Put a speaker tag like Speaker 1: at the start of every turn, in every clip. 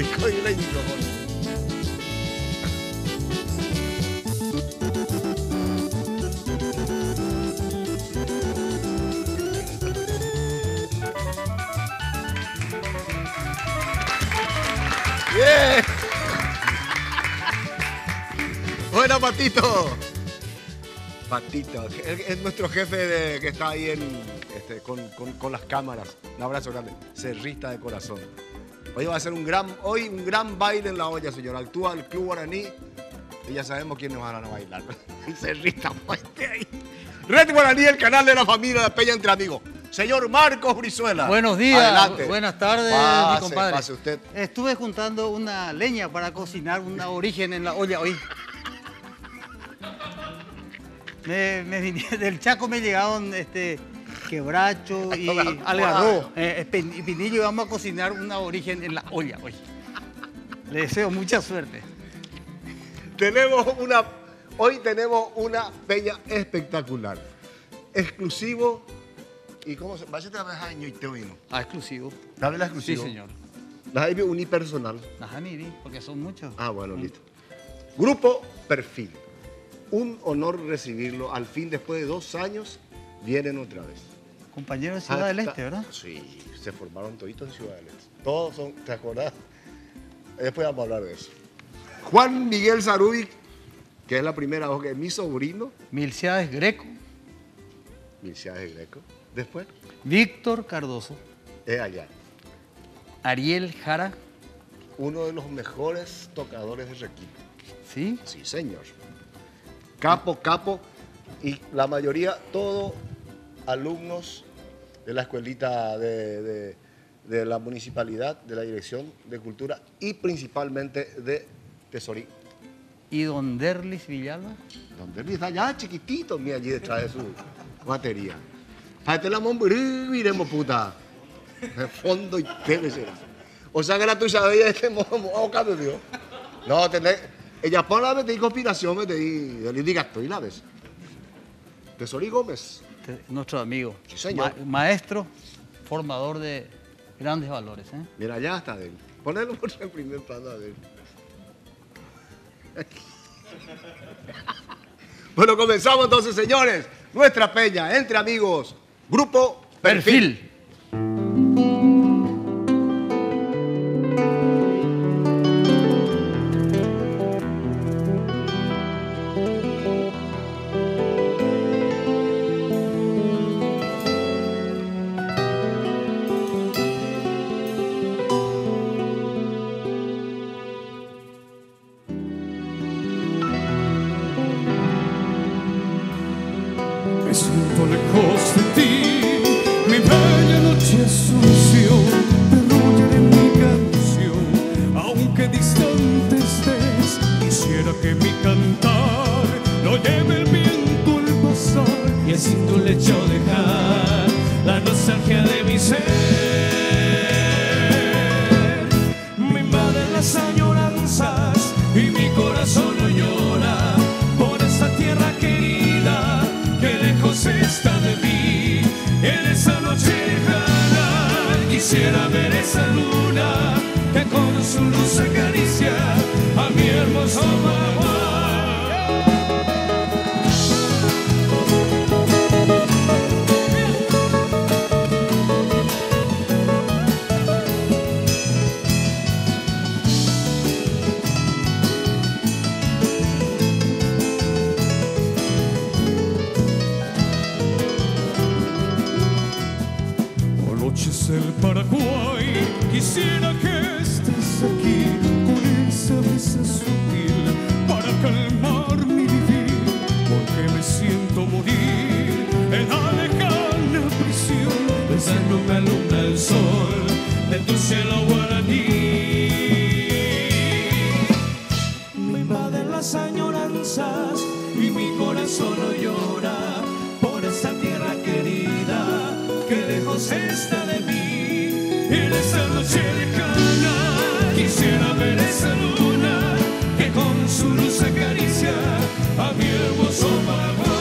Speaker 1: y con el micrófono. Bien. Buena, Patito. Patito, es nuestro jefe que está ahí con las cámaras. Un abrazo grande. Cerrista de corazón. Hoy va a ser un gran baile en la olla, señor. Actúa el Club Guaraní y ya sabemos quiénes van a bailar. El cerrista fuerte ahí. Red Guaraní, el canal de la familia de Peña Entre Amigos. Señor Marcos Brizuela.
Speaker 2: Buenos días,
Speaker 1: adelante.
Speaker 2: Buenas tardes, mi compadre.
Speaker 1: Pase usted.
Speaker 2: Estuve juntando una leña para cocinar un origen en la olla hoy. Del Chaco me llegaron quebracho y algarrobo. Pinillo, y vamos a cocinar un origen en la olla hoy. Le deseo mucha suerte.
Speaker 1: Hoy tenemos una peña espectacular. Exclusivo. ¿Y cómo se llama?
Speaker 2: Exclusivo.
Speaker 1: ¿Dame la exclusiva?
Speaker 2: Sí, señor.
Speaker 1: La hay unipersonal.
Speaker 2: Porque son muchos.
Speaker 1: Ah, bueno, listo. Grupo Perfil. Un honor recibirlo. Al fin, después de 2 años, vienen otra vez.
Speaker 2: Compañeros de Ciudad del Este, ¿verdad?
Speaker 1: Sí, se formaron toditos en Ciudad del Este. Todos son, ¿te acordás? Después vamos a hablar de eso. Juan Miguel Sarubi, que es la primera voz, que es mi sobrino.
Speaker 2: Milciades Greco.
Speaker 1: Milciades Greco. Después.
Speaker 2: Víctor Cardoso.
Speaker 1: Es allá.
Speaker 2: Ariel Jara.
Speaker 1: Uno de los mejores tocadores de requinto.
Speaker 2: ¿Sí?
Speaker 1: Sí, señor. Capo. Y la mayoría, todos alumnos de la escuelita de la municipalidad, de la Dirección de Cultura y principalmente de Tesorí.
Speaker 2: ¿Y don Derlis Villalba?
Speaker 1: Don Derlis está allá chiquitito, mira, allí detrás de su batería. Fíjate la miremos, puta. De fondo y tele será. O sea que la tuya sabía de este modo, cambio, tío. No, tenés. Ella pone la vez de conspiración, diga estoy la vez. Tesorí Gómez.
Speaker 2: Nuestro amigo.
Speaker 1: Sí, señor.
Speaker 2: Maestro, formador de grandes valores.
Speaker 1: Mira, allá está él. Ponelo en primer plano a ver. Bueno, comenzamos entonces, señores. Nuestra peña, Entre Amigos, Grupo Perfil.
Speaker 3: Me siento lejos de ti, mi bella noche sucio, derruye en mi canción. Aunque distante estés, quisiera que mi cantar lo lleve el viento al pasar y así tu lecho dejar la nostalgia de mi ser. Me invaden las añoranzas y mi corazón no llora por esta tierra querida que lejos está de mí. En esa noche lejana quisiera ver esa luna que con su luz acaricia a mi hermoso mamá. El Paraguay, quisiera que estés aquí con esa brisa sutil para calmar mi vivir, porque me siento morir en la lejana prisión, pensando me alumbra el sol de tu cielo guaraní. Me invaden las añoranzas y mi corazón no llora por esta tierra querida que lejos está de mí. En esa noche lejana quisiera ver esa luna que con su luz acaricia a mi hermoso mamá.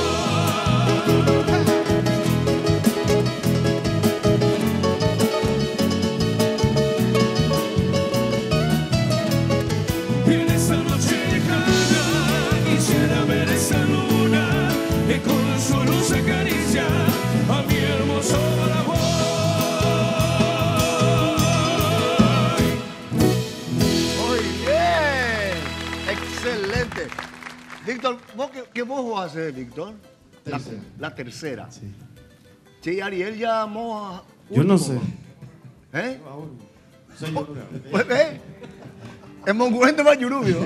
Speaker 1: Víctor, ¿qué voz haces, Víctor?
Speaker 4: Tercera.
Speaker 1: La tercera.
Speaker 4: Sí.
Speaker 1: Sí, Ariel llamó a...
Speaker 4: Yo no sé.
Speaker 1: ¿Eh?
Speaker 4: Soy yo.
Speaker 1: Pues, es mongurente más yurubio.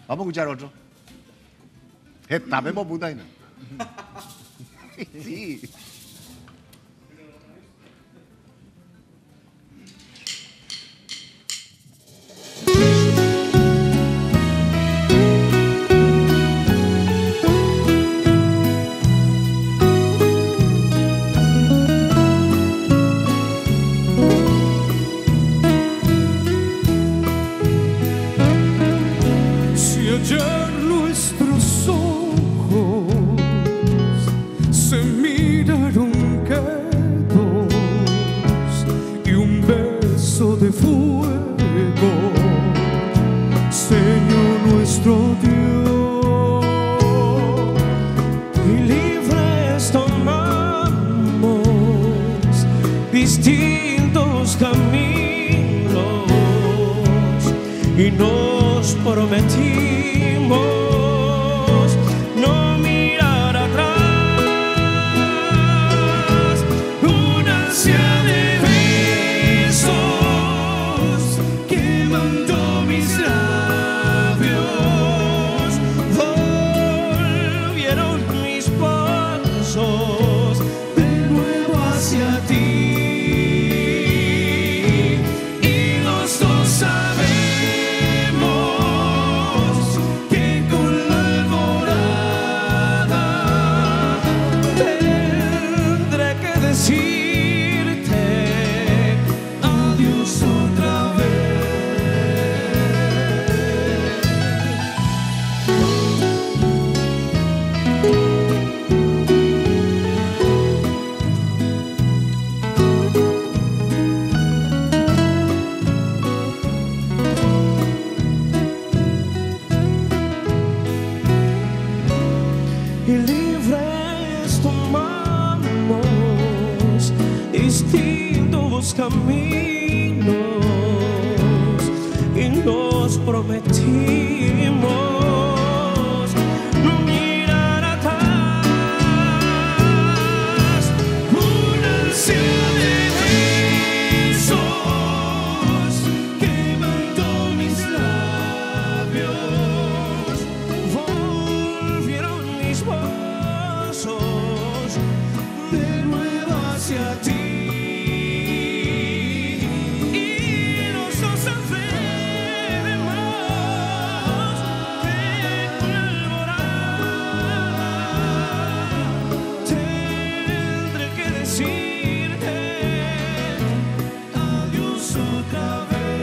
Speaker 1: Vamos a escuchar otro. Estamos puta y no. Sí.
Speaker 3: Si ayer nuestros ojos se miraron quedos y un beso de fuego Señor nuestro Dios, y libres tomamos distintos caminos y nos prometimos no mirar atrás, una ansia de besos quemando mis labios, volvieron mis pasos de nuevo hacia ti, y los dos sabemos que con la alborada tendré que decirte adiós otra vez. Y libres tomamos distintos caminos y nos prometimos no mirar atrás, una ansia de besos quemando mis labios, volvieron mis pasos de nuevo hacia ti, y los dos sabemos que con la alborada tendré que decirte adiós otra vez,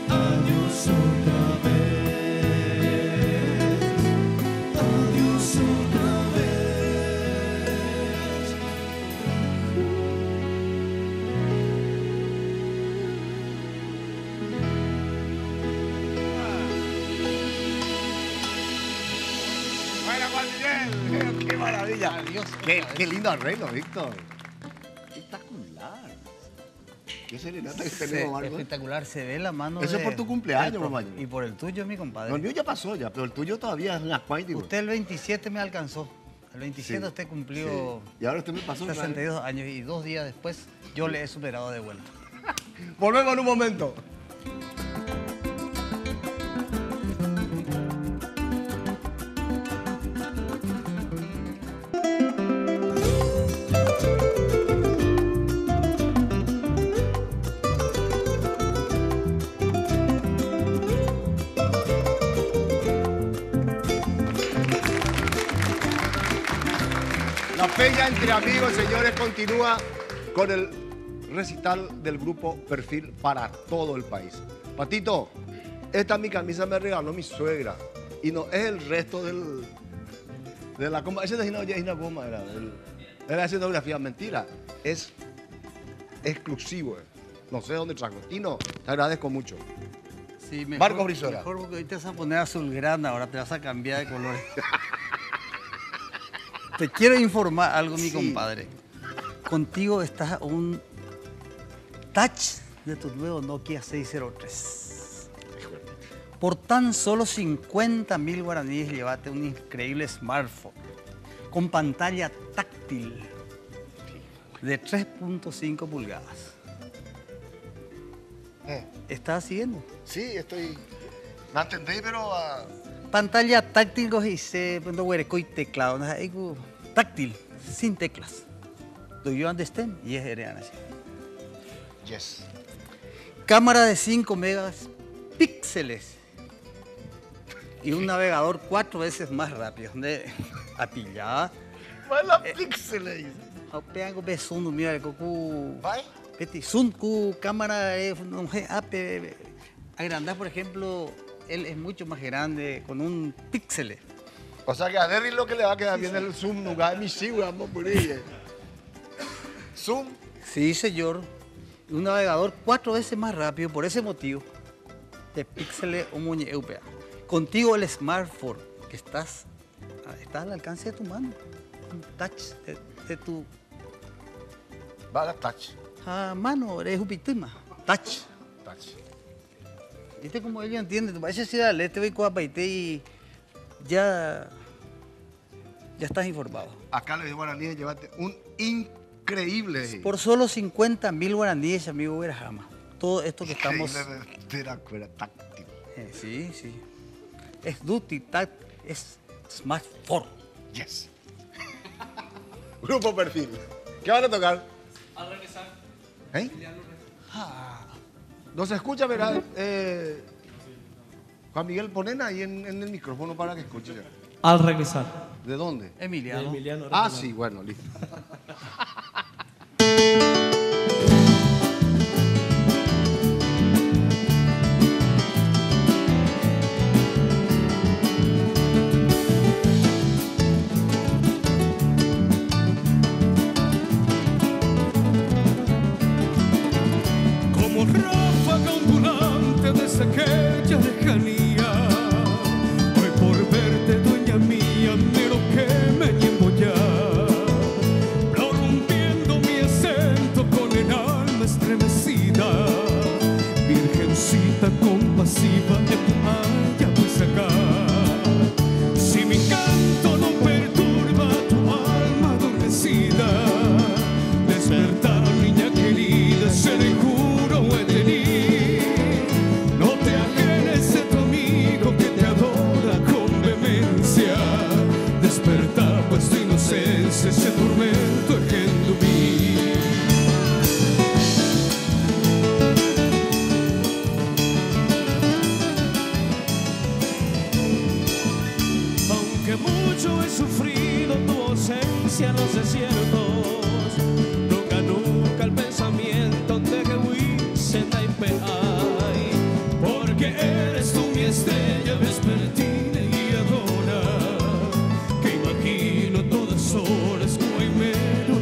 Speaker 3: adiós otra vez, adiós otra vez.
Speaker 1: Bueno, Juan Miguel, qué maravilla.
Speaker 2: Adiós.
Speaker 1: Qué lindo arreglo, Víctor. Espectacular. Qué serenata que tenemos, Marco.
Speaker 2: Espectacular, se ve la mano.
Speaker 1: Eso es por tu cumpleaños,
Speaker 2: del profe.
Speaker 1: compañero.
Speaker 2: Y por el tuyo, mi compadre.
Speaker 1: No, el mío ya pasó ya, pero el tuyo todavía es una cuaita.
Speaker 2: Usted el 27 me alcanzó. El 27
Speaker 1: Sí,
Speaker 2: usted cumplió
Speaker 1: Y ahora usted me pasó.
Speaker 2: 62 años y 2 días después yo le he superado de vuelta.
Speaker 1: Volvemos en un momento. La feña entre amigos, señores, continúa con el recital del grupo Perfil para todo el país. Patito, esta mi camisa me regaló mi suegra y no es el resto de la coma. Ese no es una goma, era la escenografía, mentira. Es exclusivo. No sé dónde trajo. Tino, te agradezco mucho.
Speaker 2: Sí, mejor,
Speaker 1: Marco Brizuela.
Speaker 2: mejor porque hoy te vas a poner azulgrana, ahora te vas a cambiar de color. Te quiero informar algo, mi
Speaker 1: Sí.
Speaker 2: compadre. Contigo está un touch de tu nuevo Nokia 603. Por tan solo 50.000 guaraníes llévate un increíble smartphone con pantalla táctil de 3.5 pulgadas. ¿Estás siguiendo?
Speaker 1: Sí, estoy... No entendí, pero...
Speaker 2: Pantalla táctil y teclado. Táctil, sin teclas. Do you understand? Yes, Ariana.
Speaker 1: Yes.
Speaker 2: Cámara de 5 megapíxeles y un navegador 4 veces más rápido. Apilada.
Speaker 1: Mala píxeles.
Speaker 2: Pego zoom no mira cu
Speaker 1: ¿Vai?
Speaker 2: zoom cu cámara no agrandar, por ejemplo, él es mucho más grande con un píxel.
Speaker 1: O sea que a Derry lo que le va a quedar bien el zoom, no va a mi vamos por ahí. Zoom.
Speaker 2: Sí, señor. Un navegador 4 veces más rápido por ese motivo. De píxeles o muñe europea. Contigo el smartphone que está al alcance de tu mano. Un touch de tu
Speaker 1: Va a la touch.
Speaker 2: mano, eres upituma. Touch.
Speaker 1: Touch.
Speaker 2: ¿Viste cómo ellos entienden? Tu país ciudad este voy cuapaite y ya estás informado.
Speaker 1: Acá le digo guaraníes, llévate un increíble.
Speaker 2: Por solo 50.000 guaraníes, amigo Verajama. Todo esto que estamos...
Speaker 1: Increíble táctil.
Speaker 2: Sí, sí. Es duty, es smartphone.
Speaker 1: Yes. Grupo Perfil. ¿Qué van a tocar?
Speaker 3: Al regresar.
Speaker 1: ¿Eh? No se escucha, ¿verdad? Juan Miguel, ponen ahí en el micrófono para que escuche.
Speaker 3: Al regresar.
Speaker 1: ¿De dónde?
Speaker 2: Emiliano.
Speaker 3: Emiliano.
Speaker 1: Ah, sí, bueno, listo.
Speaker 3: Como ráfaga ondulante desde aquella lejanía, hoy por verte, dueña mía, miro que me llevo ya, prorrumpiendo mi acento con el alma estremecida, virgencita compasiva de tu haya pues acá. Si mi canto no perturba tu alma adormecida, despertar, niña querida, seré juro he de ir. No te ajenes de tu amigo que te adora con vehemencia. Despertar, pues tu inocencia, ese tormento ajeno a mí. Aunque mucho he sufrido tu ausencia en los desiertos, nunca el pensamiento de que huise taipeai, porque eres tú mi estrella vespertina y guiadora, que imagino todas horas como en medio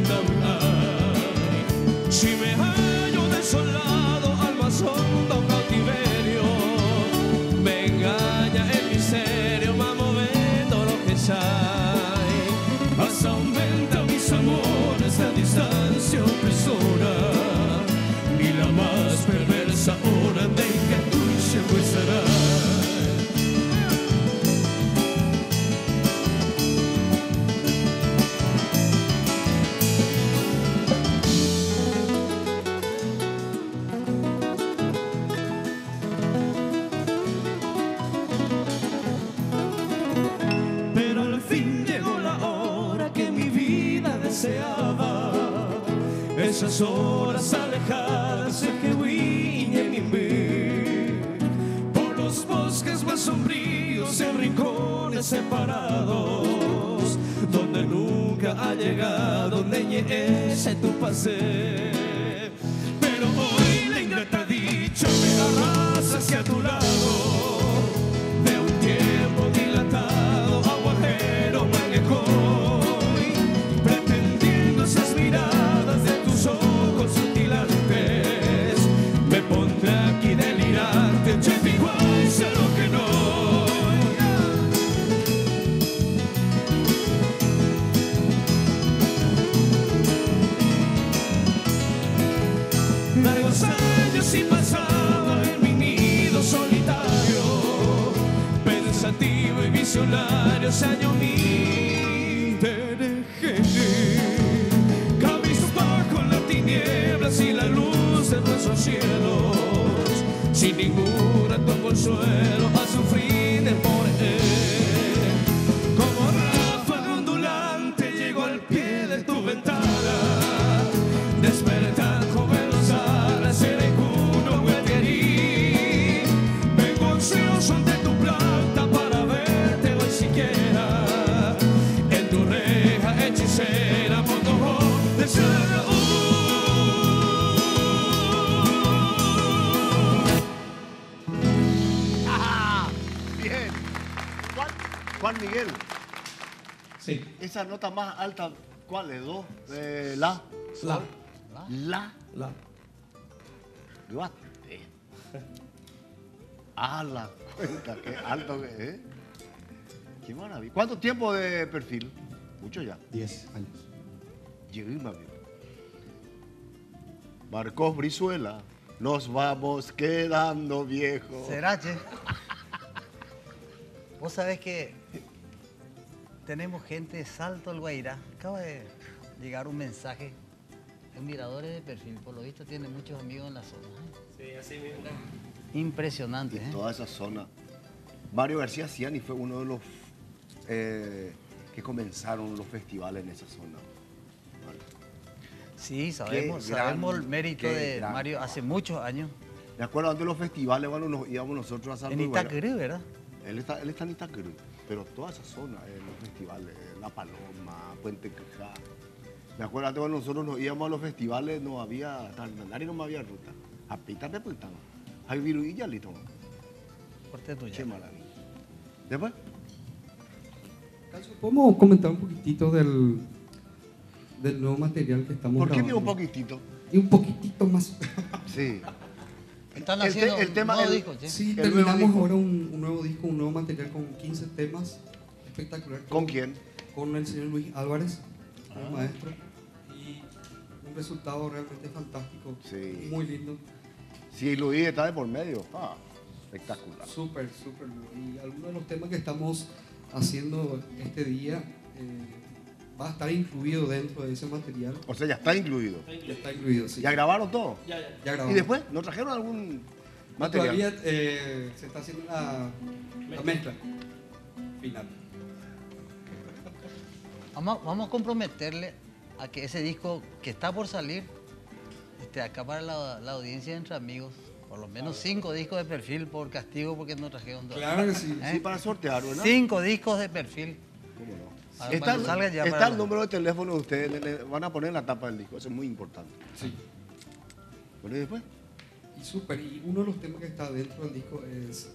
Speaker 3: hay. Si me hallo desolado al más hondo cautiverio, me engaña el miserio, va moviendo lo que hay. Más aumenta mis amores la distancia opresora, ni la más perversa hora de que tú se estará. Pero al fin llegó la hora que mi vida deseaba. Esas horas alejadas de que huye mi ver, por los bosques más sombríos en rincones separados, donde nunca ha llegado ni ese tu paseo. Pero hoy la ingrata dicha me arrasa hacia tu lado, de un tiempo dilatado, aguajero manejoy, pretendiendo esas miradas de tus ojos sutilantes, me pondré aquí delirante, che igual sé lo que no. Largos años y pasaba en mi nido solitario, ese año mí te dejé. Cabizbajo las tinieblas y la luz de nuestros cielos, sin ningún tanto consuelo a sufrir de por él. Como ráfaga ondulante llegó al pie de tu ventana, despertar joven los alas, era cuno gueterí. Vengo ansioso ante tu planta para verte hoy siquiera, en tu reja hechicera por tu voz de cerro.
Speaker 1: Bien. Juan Miguel,
Speaker 4: Sí.
Speaker 1: esa nota más alta, ¿cuál es? ¿Do? ¿La?
Speaker 4: La.
Speaker 1: ¿La?
Speaker 4: La.
Speaker 1: Duarte. Ah, la cuenta, qué alto que es. Qué maravilla. ¿Cuánto tiempo de perfil? Mucho ya.
Speaker 4: 10 años.
Speaker 1: Llegué, mami. Marcos Brizuela, nos vamos quedando viejos.
Speaker 2: ¿Será, che? Vos sabés que tenemos gente de Salto al Guairá. Acaba de llegar un mensaje. En Miradores de Perfil, por lo visto, tiene muchos amigos en la zona.
Speaker 5: Sí, así mismo.
Speaker 2: Impresionante,
Speaker 1: Y
Speaker 2: ¿eh?
Speaker 1: toda esa zona. Mario García Ciani fue uno de los que comenzaron los festivales en esa zona. Vale.
Speaker 2: Sí, sabemos
Speaker 1: gran,
Speaker 2: el mérito
Speaker 1: qué
Speaker 2: de
Speaker 1: gran.
Speaker 2: Mario hace muchos años.
Speaker 1: Me acuerdo antes de los festivales, bueno, nos íbamos nosotros a Salto
Speaker 2: En
Speaker 1: del Guairá.
Speaker 2: Itacurú, ¿verdad?
Speaker 1: Él está en Itacurú, pero toda esa zona, los festivales, La Paloma, Puente Quijá. Me acuerdo antes cuando nosotros nos íbamos a los festivales, no había, hasta el Nandari no había ruta. A Pita te pultaba. Hay viruilla, listo.
Speaker 2: Corte tuya.
Speaker 1: Qué maravilla. Después,
Speaker 6: ¿Podemos comentar un poquitito del nuevo material que estamos
Speaker 1: ¿por qué
Speaker 6: grabando?
Speaker 1: digo un poquitito?
Speaker 6: Y un poquitito más.
Speaker 1: Sí.
Speaker 2: Están
Speaker 1: El
Speaker 2: haciendo
Speaker 1: el tema-
Speaker 2: nuevo
Speaker 1: el-
Speaker 2: disco, che.
Speaker 6: Sí,
Speaker 1: El nuevo
Speaker 6: terminamos
Speaker 1: disco.
Speaker 6: ahora un nuevo disco, un nuevo material con 15 temas. Espectacular.
Speaker 1: ¿Con quién?
Speaker 6: Con el señor Luis Álvarez, el maestro. Y un resultado realmente fantástico.
Speaker 1: Sí.
Speaker 6: Muy lindo.
Speaker 1: Sí, Luis está de por medio. Ah, espectacular.
Speaker 6: Súper, súper. Y algunos de los temas que estamos haciendo este día va a estar incluido dentro de ese material.
Speaker 1: O sea, ya está incluido.
Speaker 6: Ya está incluido, sí.
Speaker 1: ¿Ya grabaron todo?
Speaker 5: Ya.
Speaker 6: Ya grabamos.
Speaker 1: ¿Y después? ¿No trajeron algún material?
Speaker 6: Todavía se está haciendo la mezcla final.
Speaker 2: Vamos a comprometerle a que ese disco que está por salir, acá para la audiencia Entre Amigos, por lo menos 5 discos de perfil por castigo porque no trajeron dos.
Speaker 6: Claro que sí.
Speaker 1: Sí, para sortear, ¿verdad?
Speaker 2: 5 discos de perfil.
Speaker 1: ¿Cómo no?
Speaker 2: Para
Speaker 1: Está,
Speaker 2: cuando salga ya
Speaker 1: está
Speaker 2: para
Speaker 1: el
Speaker 2: la-
Speaker 1: número de teléfono de ustedes, le van a poner en la tapa del disco, eso es muy importante.
Speaker 6: Sí.
Speaker 1: Bueno, ¿y después?
Speaker 6: Y súper. Y uno de los temas que está dentro del disco es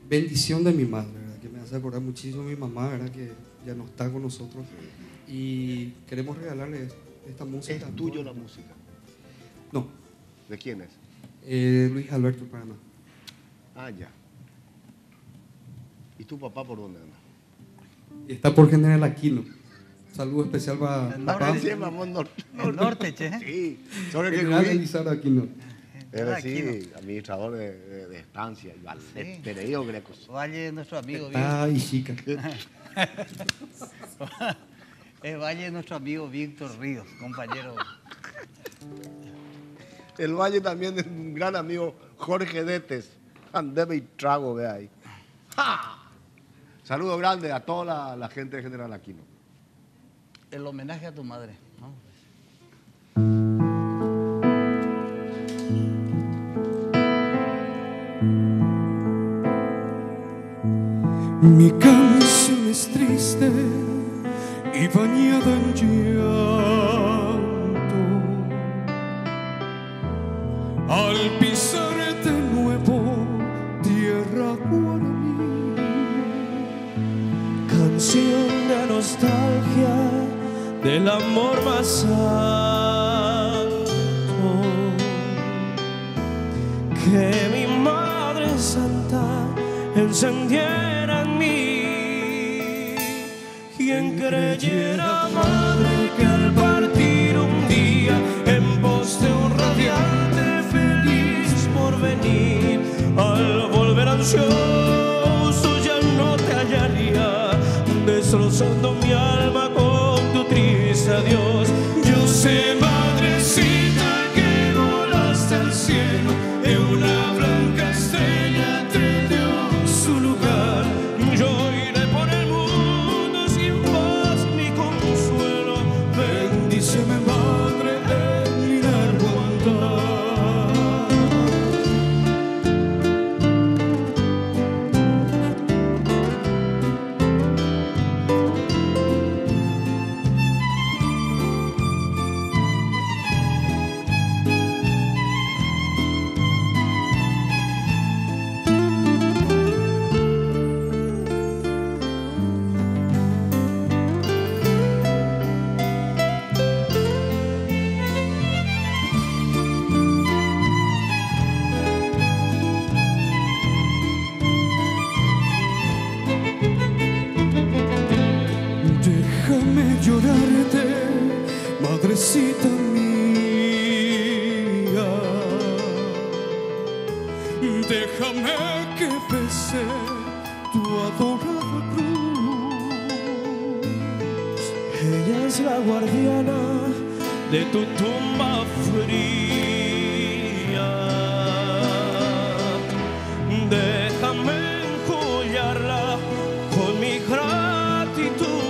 Speaker 6: Bendición de mi madre, ¿verdad? Que me hace acordar muchísimo a mi mamá, ¿verdad? Que ya no está con nosotros. Y queremos regalarle esta música.
Speaker 1: ¿Es tuyo la música?
Speaker 6: No.
Speaker 1: ¿De quién es?
Speaker 6: Luis Alberto Paraná.
Speaker 1: Ah, ya. ¿Y tu papá por dónde anda?
Speaker 6: Y está por General Aquino. Saludo especial para
Speaker 2: El
Speaker 6: papá.
Speaker 2: norte.
Speaker 1: Sí, mamón,
Speaker 2: El norte, che.
Speaker 1: Sí, sobre que
Speaker 6: General
Speaker 1: Luis
Speaker 6: Elizardo Aquino.
Speaker 1: era
Speaker 2: Aquino.
Speaker 1: sí, administrador de estancia,
Speaker 2: Sí.
Speaker 1: Pereiro Grecos.
Speaker 2: Valle de nuestro amigo
Speaker 6: Ah, y chica.
Speaker 2: Es Valle de nuestro amigo Víctor Ríos, compañero.
Speaker 1: El Valle también de un gran amigo Jorge Detes. Andebe y trago, ve ahí. ¡Ja! Saludo grande a toda la gente de General Aquino.
Speaker 2: El homenaje a tu madre. ¿No?
Speaker 3: Mi canción es triste y bañada en llanto. Al pisar de nuevo tierra guaraní, canción de nostalgia del amor más santo que mi madre santa encendiera en mí. Quien creyera, madre, que al partir un día en pos de un radiante feliz porvenir, al volver ansioso ya no te hallaría, mi alma con tu triste adiós. Yo sé, madrecita, que volaste al cielo, en una blanca estrella te dio su lugar. Yo iré por el mundo sin paz ni consuelo. Bendíceme, madre, en mi largo andar. Déjame llorarte, madrecita mía. Déjame que bese tu adorada cruz. Ella es la guardiana de tu tumba fría. Déjame enjullarla con mi gratitud.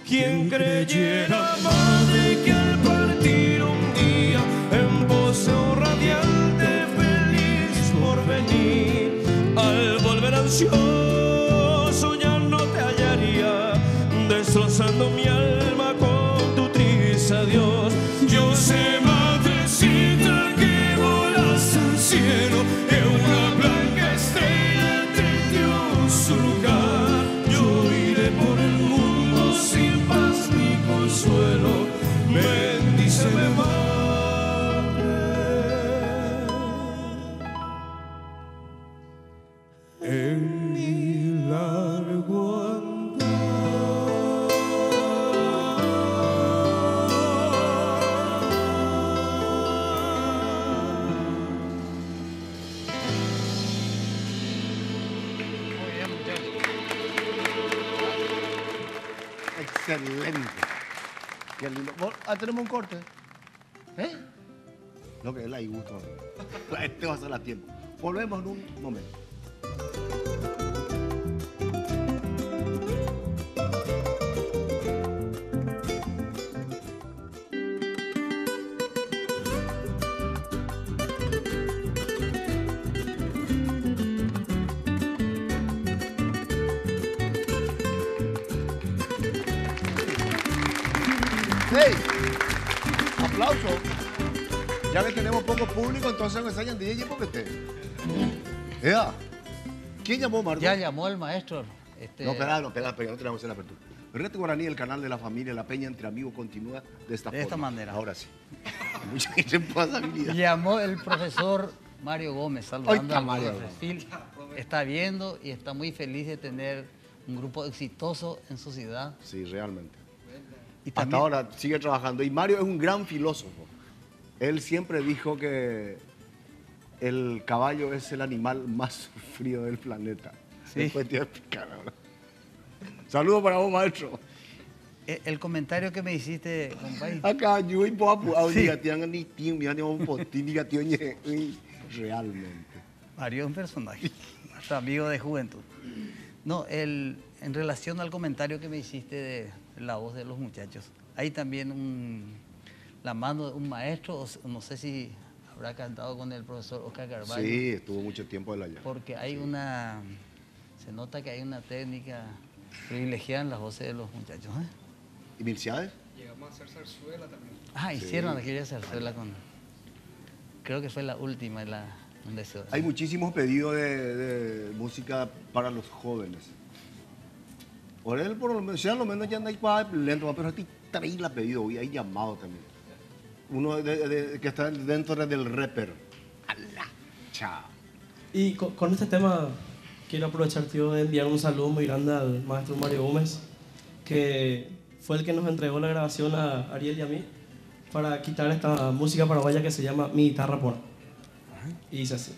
Speaker 3: Quien creyera, madre, que al partir un día en voz un radiante feliz porvenir, al volver ansioso ya no te hallaría, destrozando mi alma con tu triste adiós. Yo sé, madrecita, que volaste al cielo, en una blanca estrella te dio su lugar. Yo iré por el mundo sin paz ni consuelo. Bendíceme, madre, en mi largo
Speaker 1: Excelente. Qué lindo. Tenemos un corte. ¿Eh? No, que es la gusto. Este va a ser a tiempo. Volvemos en un momento. ¡Hey! ¡Aplauso! Ya que tenemos poco público, entonces me enseñan DJ porque te... ¡Ea! ¿Quién llamó, Marco?
Speaker 2: Ya llamó el maestro.
Speaker 1: No, espera, no tenemos la apertura. Reto Guaraní, el canal de la familia La Peña entre amigos continúa de esta forma.
Speaker 2: esta manera.
Speaker 1: Ahora sí. Mucha responsabilidad.
Speaker 2: Llamó el profesor Mario Gómez, saludando
Speaker 1: Ay,
Speaker 2: al
Speaker 1: Mario.
Speaker 2: perfil. Está viendo y está muy feliz de tener un grupo exitoso en su ciudad.
Speaker 1: Sí, realmente.
Speaker 2: Y
Speaker 1: Hasta
Speaker 2: también,
Speaker 1: ahora sigue trabajando. Y Mario es un gran filósofo. Él siempre dijo que el caballo es el animal más sufrido del planeta.
Speaker 2: Sí.
Speaker 1: Después te voy a explicar ahora. Saludos para vos, maestro.
Speaker 2: el comentario que me hiciste, compadre.
Speaker 1: Acá, yo voy a
Speaker 2: Sí.
Speaker 1: realmente.
Speaker 2: Mario es un personaje, nuestro amigo de juventud. No, en relación al comentario que me hiciste de la voz de los muchachos, hay también la mano de un maestro, no sé si habrá cantado con el profesor Oscar Carvalho.
Speaker 1: Sí, estuvo mucho tiempo él allá.
Speaker 2: Porque hay se nota que hay una técnica privilegiada en las voces de los muchachos. ¿Eh?
Speaker 1: ¿Y Milciades?
Speaker 6: Llegamos a hacer zarzuela también.
Speaker 2: Ah, hicieron aquella zarzuela con... Creo que fue la última, donde se...
Speaker 1: Hay muchísimos pedidos de música para los jóvenes. Por él, por lo menos, ya lo menos ya anda ahí lento, pero este trae la pedido hoy, hay llamado también. Uno que está dentro del rapper. ¡Alá! Chao.
Speaker 5: Y con este tema quiero aprovechar, tío, de enviar un saludo muy grande al maestro Mario Gómez, que fue el que nos entregó la grabación a Ariel y a mí para quitar esta música paraguaya que se llama Mi Guitarra Pora. Y dice así.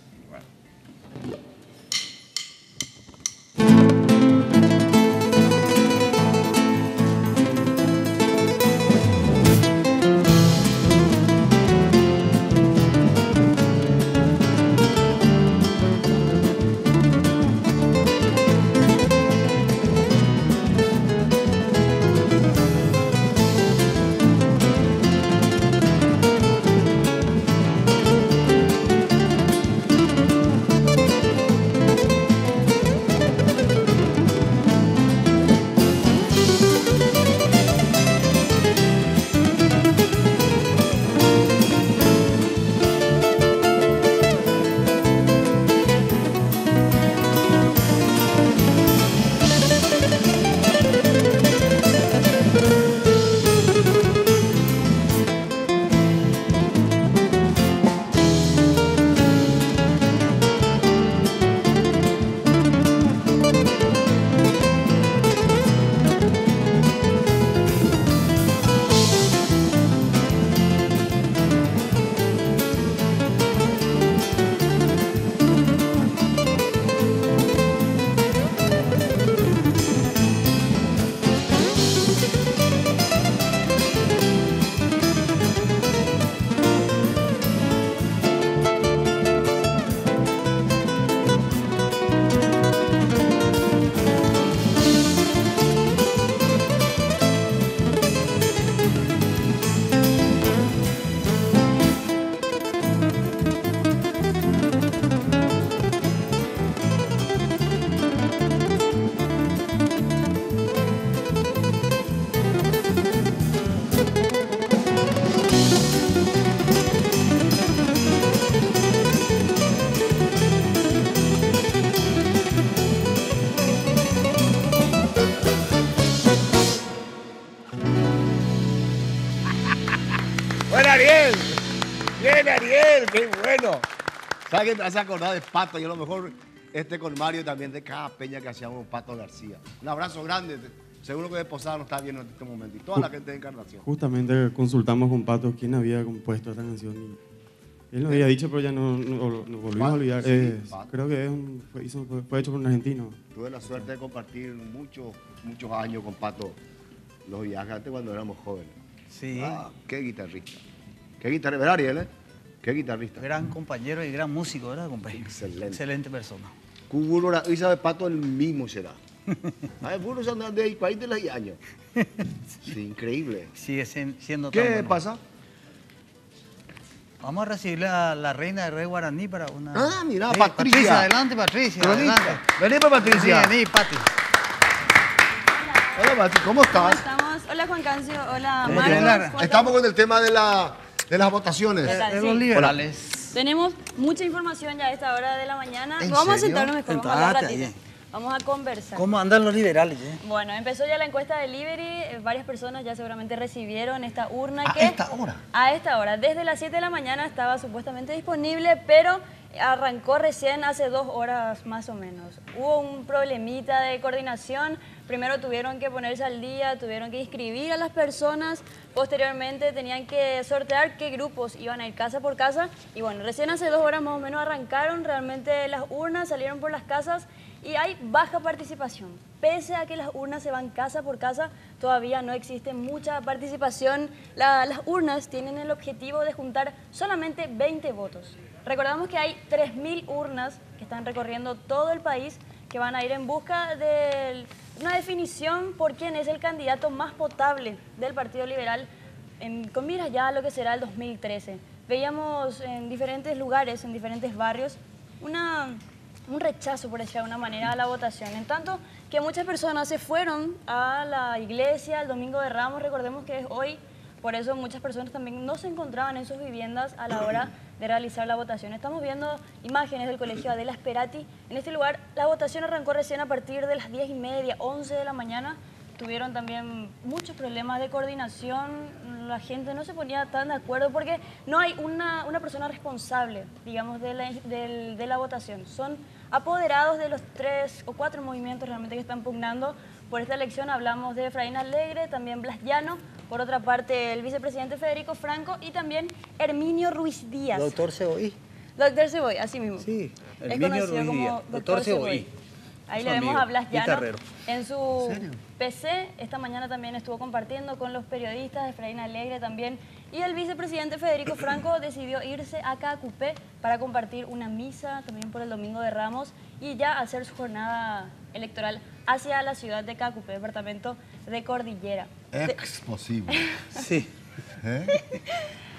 Speaker 1: Ariel! ¡Bien, Ariel! ¡Qué bueno! ¿Sabes qué me hace acordar de Pato? Yo a lo mejor con Mario también, de cada peña que hacíamos Pato García. Un abrazo grande. Seguro que de Posada nos está viendo en este momento. Y toda la gente de Encarnación.
Speaker 7: Justamente consultamos con Pato quién había compuesto esta canción. Y él nos había dicho, pero ya no volvimos a olvidar.
Speaker 1: Sí,
Speaker 7: creo que fue hecho por un argentino.
Speaker 1: Tuve la suerte de compartir muchos años con Pato los viajes antes cuando éramos jóvenes.
Speaker 2: Sí.
Speaker 1: Qué guitarrista. Qué guitarrista, ¿verdad, Ariel? Qué guitarrista.
Speaker 2: Gran compañero y gran músico, ¿verdad, compadre?
Speaker 1: Excelente.
Speaker 2: Excelente persona.
Speaker 1: Cuburo, y sabe Pato el mismo será. Ay, burro se anda de 40 años. Sí, increíble.
Speaker 2: Sigue siendo tan
Speaker 1: ¿Qué
Speaker 2: bueno.
Speaker 1: pasa?
Speaker 2: Vamos a recibirle a la reina del rey guaraní para una...
Speaker 1: Ah, mira,
Speaker 2: Sí,
Speaker 1: Patricia.
Speaker 2: adelante, Patricia,
Speaker 1: Vení,
Speaker 2: adelante.
Speaker 1: vení, pues, Patricia.
Speaker 2: Vení, Pati.
Speaker 1: Hola, Pati, ¿cómo
Speaker 8: ¿Cómo
Speaker 1: estás?
Speaker 8: estamos? Hola Juan Cancio, hola
Speaker 2: ¿Cómo
Speaker 8: Marcos.
Speaker 2: estás?
Speaker 8: ¿Cómo
Speaker 1: Estamos con el tema de las votaciones.
Speaker 8: ¿Qué tal?
Speaker 2: De
Speaker 8: Sí.
Speaker 2: los liberales.
Speaker 8: Tenemos mucha información ya a esta hora de la mañana.
Speaker 1: ¿En
Speaker 8: Vamos a
Speaker 1: serio?
Speaker 8: sentarnos mejor, vamos a hablar
Speaker 2: Sentate
Speaker 8: ratito.
Speaker 2: ahí.
Speaker 8: Vamos a conversar.
Speaker 2: ¿Cómo andan los liberales?
Speaker 8: Bueno, empezó ya la encuesta de Liberty. Varias personas ya seguramente recibieron esta urna
Speaker 1: ¿A
Speaker 8: que...
Speaker 1: esta hora?
Speaker 8: A esta hora. Desde las 7 de la mañana estaba supuestamente disponible, pero arrancó recién hace 2 horas más o menos. Hubo un problemita de coordinación. Primero tuvieron que ponerse al día, tuvieron que inscribir a las personas. Posteriormente tenían que sortear qué grupos iban a ir casa por casa. Y bueno, recién hace 2 horas más o menos arrancaron realmente las urnas, salieron por las casas y hay baja participación. Pese a que las urnas se van casa por casa, todavía no existe mucha participación. Las urnas tienen el objetivo de juntar solamente 20 votos. Recordamos que hay 3.000 urnas que están recorriendo todo el país que van a ir en busca de una definición por quién es el candidato más potable del Partido Liberal con miras ya a lo que será el 2013. Veíamos en diferentes lugares, en diferentes barrios, un rechazo, por decirlo de alguna manera, a la votación. En tanto que muchas personas se fueron a la iglesia el Domingo de Ramos, recordemos que es hoy, por eso muchas personas también no se encontraban en sus viviendas a la hora de realizar la votación. Estamos viendo imágenes del colegio Adela Esperati. En este lugar la votación arrancó recién a partir de las 10:30, 11 de la mañana. Tuvieron también muchos problemas de coordinación, la gente no se ponía tan de acuerdo porque no hay una persona responsable, digamos, de la votación. Son apoderados de los 3 o 4 movimientos realmente que están pugnando por esta elección. Hablamos de Efraín Alegre, también Blas Llano, por otra parte el vicepresidente Federico Franco y también Herminio Ruiz Díaz.
Speaker 2: Doctor Ceboí.
Speaker 8: Doctor Ceboy, así mismo.
Speaker 2: Sí,
Speaker 8: Es
Speaker 2: Herminio
Speaker 8: conocido
Speaker 2: Ruiz
Speaker 8: como
Speaker 2: Díaz. Doctor Ceboí.
Speaker 8: Ahí
Speaker 2: Su
Speaker 8: le vemos
Speaker 2: amigo,
Speaker 8: a Blas Llano
Speaker 2: guitarrero.
Speaker 8: en su PC. Esta mañana también estuvo compartiendo con los periodistas, Efraín Alegre también. Y el vicepresidente Federico Franco decidió irse a Cacupé para compartir una misa también por el Domingo de Ramos y ya hacer su jornada electoral hacia la ciudad de Cacupé, departamento de Cordillera.
Speaker 1: Exposible.
Speaker 2: Sí.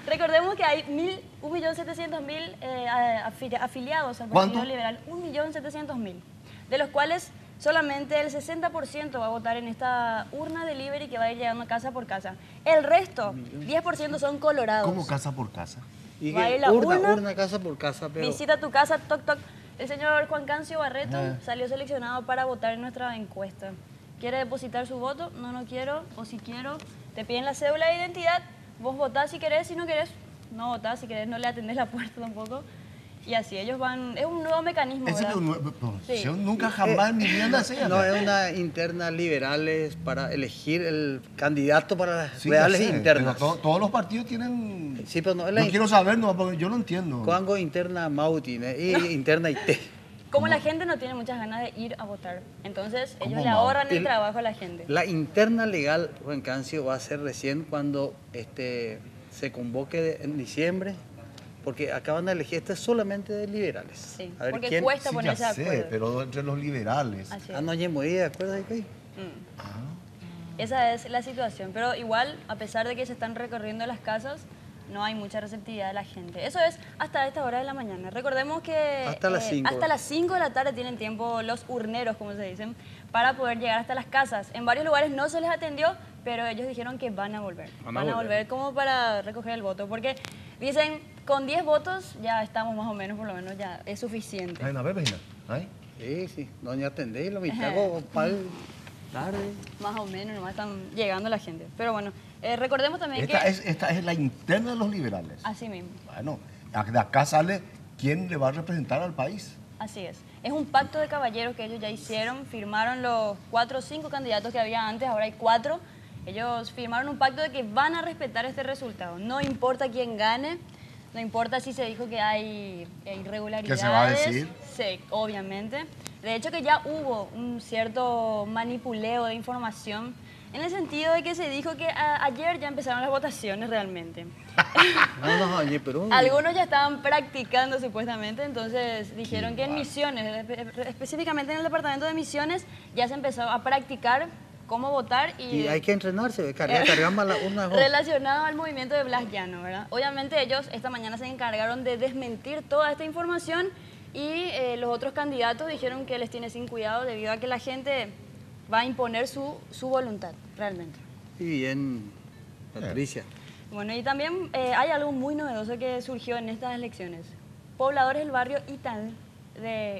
Speaker 8: Recordemos que hay 1.700.000 afiliados al
Speaker 1: ¿Cuánto?
Speaker 8: Partido Liberal, 1.700.000, de los cuales solamente el 60% va a votar en esta urna de Liberty que va a ir llegando casa por casa. El resto, 10% son colorados.
Speaker 1: ¿Cómo casa por casa?
Speaker 2: Y
Speaker 8: Va a
Speaker 2: que
Speaker 8: ir la urna,
Speaker 2: urna casa por casa, pero...
Speaker 8: Visita tu casa, toc toc. El señor Juan Cancio Barreto salió seleccionado para votar en nuestra encuesta. ¿Quiere depositar su voto? No, no quiero. O si quiero, te piden la cédula de identidad. Vos votás si querés, si no querés, no votás. Si querés, no le atendés la puerta tampoco. Y así, ellos van... Es un nuevo mecanismo,
Speaker 1: Ese
Speaker 8: ¿verdad?
Speaker 1: es
Speaker 8: Sí.
Speaker 1: yo nunca jamás en mi vida la hacía.
Speaker 2: No, es una interna liberales para elegir el candidato para las
Speaker 1: Sí,
Speaker 2: reales
Speaker 1: ya sé,
Speaker 2: internas.
Speaker 1: pero todos los partidos tienen...
Speaker 2: Sí, pero no es
Speaker 1: No
Speaker 2: la
Speaker 1: quiero saber, no, porque yo no entiendo.
Speaker 2: Coango interna Mauti y interna IT.
Speaker 8: Como la gente no tiene muchas ganas de ir a votar, entonces ellos
Speaker 1: ¿Cómo,
Speaker 8: le
Speaker 1: Mau?
Speaker 8: ahorran el
Speaker 2: El-
Speaker 8: trabajo a la gente.
Speaker 2: La interna legal, Juan Cancio, va a ser recién cuando se convoque en diciembre, porque acaban de elegir, este es solamente de liberales.
Speaker 8: Sí,
Speaker 2: A ver
Speaker 8: porque
Speaker 2: quién...
Speaker 8: cuesta
Speaker 1: Sí,
Speaker 8: ponerse
Speaker 1: ya
Speaker 8: de
Speaker 1: sé,
Speaker 8: acuerdo.
Speaker 1: pero entre los liberales.
Speaker 8: Así es.
Speaker 2: Ah, no hay movido, ¿de acuerdo?
Speaker 8: Esa es la situación, pero igual, a pesar de que se están recorriendo las casas, no hay mucha receptividad de la gente. Eso es hasta esta hora de la mañana. Recordemos que
Speaker 2: Hasta las 5.
Speaker 8: hasta las 5 de la tarde tienen tiempo los urneros, como se dicen, para poder llegar hasta las casas. En varios lugares no se les atendió, pero ellos dijeron que van a volver. Van a volver como para recoger el voto, porque dicen, con 10 votos ya estamos más o menos, por lo menos ya es suficiente.
Speaker 1: Ay, no, ve, vecina. Ay.
Speaker 2: Sí, sí, doña Tendé, lo mitad mal. tarde.
Speaker 8: Más o menos, nomás están llegando la gente. Pero bueno, recordemos también
Speaker 1: Esta es la interna de los liberales.
Speaker 8: Así mismo.
Speaker 1: Bueno, de acá sale quién le va a representar al país.
Speaker 8: Así es. Es un pacto de caballeros que ellos ya hicieron, firmaron los 4 o 5 candidatos que había antes, ahora hay 4. Ellos firmaron un pacto de que van a respetar este resultado. No importa quién gane, no importa si se dijo que hay irregularidades.
Speaker 1: ¿Qué se va a decir?
Speaker 8: Sí, obviamente. De hecho que ya hubo un cierto manipuleo de información en el sentido de que se dijo que ayer ya empezaron las votaciones realmente.
Speaker 2: No, oye, pero...
Speaker 8: Algunos ya estaban practicando supuestamente, entonces dijeron que en Misiones, específicamente en el departamento de Misiones, ya se empezó a practicar cómo votar
Speaker 2: Y hay que entrenarse, cargamos la urna.
Speaker 8: relacionado al movimiento de Blas Llano, ¿verdad? Obviamente ellos esta mañana se encargaron de desmentir toda esta información y los otros candidatos dijeron que les tiene sin cuidado debido a que la gente va a imponer su voluntad, realmente.
Speaker 2: Y bien, Patricia.
Speaker 8: Bueno, y también hay algo muy novedoso que surgió en estas elecciones. Pobladores del barrio Ital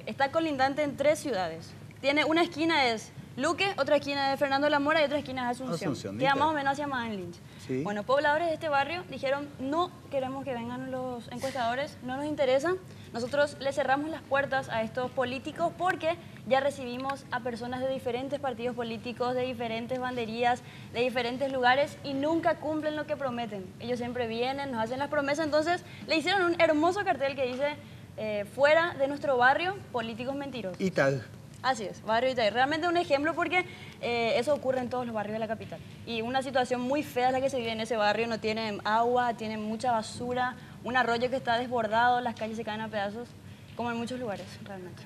Speaker 8: está colindante en 3 ciudades. Tiene una esquina es Luque, otra esquina es Fernando de la Mora y otra esquina es Asunción. Queda más o menos hacia Mahan Lynch.
Speaker 2: Sí.
Speaker 8: Bueno, pobladores de este barrio dijeron, no queremos que vengan los encuestadores, no nos interesa. Nosotros le cerramos las puertas a estos políticos porque ya recibimos a personas de diferentes partidos políticos, de diferentes banderías, de diferentes lugares y nunca cumplen lo que prometen. Ellos siempre vienen, nos hacen las promesas, entonces le hicieron un hermoso cartel que dice, fuera de nuestro barrio, políticos mentirosos.
Speaker 2: Y tal.
Speaker 8: Así es, barrio Itaí. Realmente un ejemplo porque eso ocurre en todos los barrios de la capital. Y una situación muy fea es la que se vive en ese barrio. No tienen agua, tienen mucha basura, un arroyo que está desbordado, las calles se caen a pedazos, como en muchos lugares, realmente.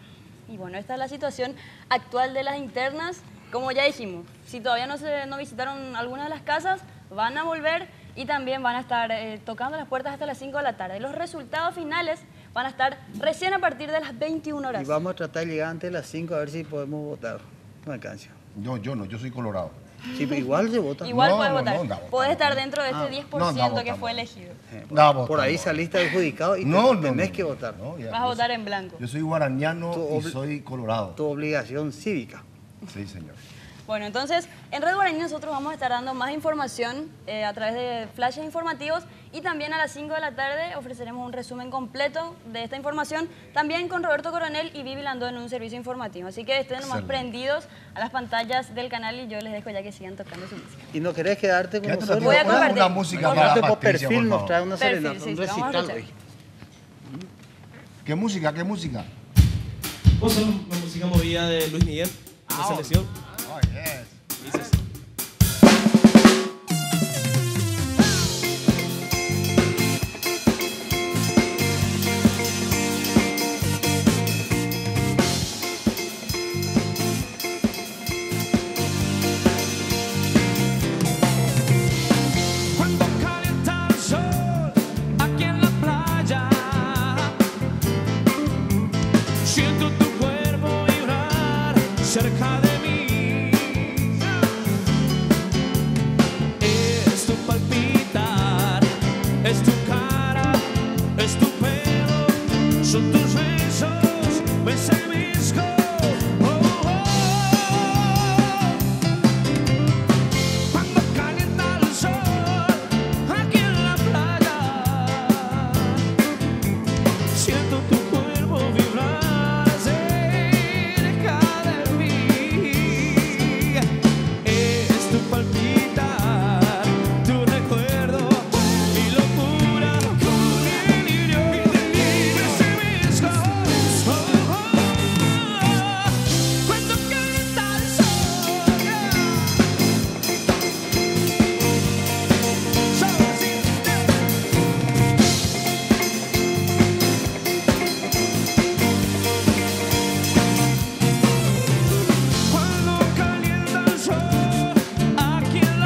Speaker 8: Y bueno, esta es la situación actual de las internas. Como ya dijimos, si todavía no visitaron algunas de las casas, van a volver y también van a estar tocando las puertas hasta las 5 de la tarde. Los resultados finales van a estar recién a partir de las 21 horas.
Speaker 2: Y vamos a tratar de llegar antes de las 5 a ver si podemos votar. No alcanza.
Speaker 1: Yo soy colorado.
Speaker 2: Sí, pero igual se vota.
Speaker 8: Igual
Speaker 1: No,
Speaker 8: puedes
Speaker 1: no,
Speaker 8: votar.
Speaker 1: no, no,
Speaker 8: Puedes
Speaker 1: no,
Speaker 8: estar
Speaker 1: no.
Speaker 8: dentro de este 10%
Speaker 1: no,
Speaker 8: que
Speaker 1: no,
Speaker 8: fue
Speaker 1: no.
Speaker 8: elegido.
Speaker 2: Por ahí saliste adjudicado y tenés que votar.
Speaker 1: No, ya,
Speaker 8: Vas a votar en blanco.
Speaker 1: Yo soy guaraniano y
Speaker 2: Tu
Speaker 1: soy colorado.
Speaker 2: Tu obligación cívica.
Speaker 1: Sí, señor.
Speaker 8: Bueno, entonces, en Red Guaraní nosotros vamos a estar dando más información a través de flashes informativos y también a las 5 de la tarde ofreceremos un resumen completo de esta información, también con Roberto Coronel y Vivi Landó en un servicio informativo. Así que estén nomás prendidos a las pantallas del canal y yo les dejo ya que sigan tocando su música.
Speaker 2: ¿Y no querés quedarte con
Speaker 1: Quédate
Speaker 2: nosotros?
Speaker 8: Voy a
Speaker 1: una
Speaker 8: compartir.
Speaker 1: música
Speaker 8: Por
Speaker 1: para
Speaker 2: Por
Speaker 1: Patricia,
Speaker 2: perfil
Speaker 1: por
Speaker 2: nos
Speaker 1: favor.
Speaker 2: trae una
Speaker 8: Perfil,
Speaker 2: serenata,
Speaker 8: sí,
Speaker 2: un
Speaker 8: sí, vamos a
Speaker 2: recital
Speaker 8: escuchar.
Speaker 2: hoy.
Speaker 1: ¿Qué música? ¿Qué música?
Speaker 5: Vamos a hacer la música movida de Luis Miguel, la selección.
Speaker 1: Oh, yes.
Speaker 5: Dice así.
Speaker 3: Cuando calienta el sol aquí en la playa, siento tu cuerpo vibrar cerca de mí. Es tu palpitar, es tu cara, es tu pelo, son tus besos, me estremezco. Cuando calienta el sol aquí en la playa, siento tu cuerpo vibrar cerca de mí. Es tu palpitar, tu recuerdo, mi locura, mi delirio, me estremezco. Cuando calienta el sol. Cuando calienta el sol aquí en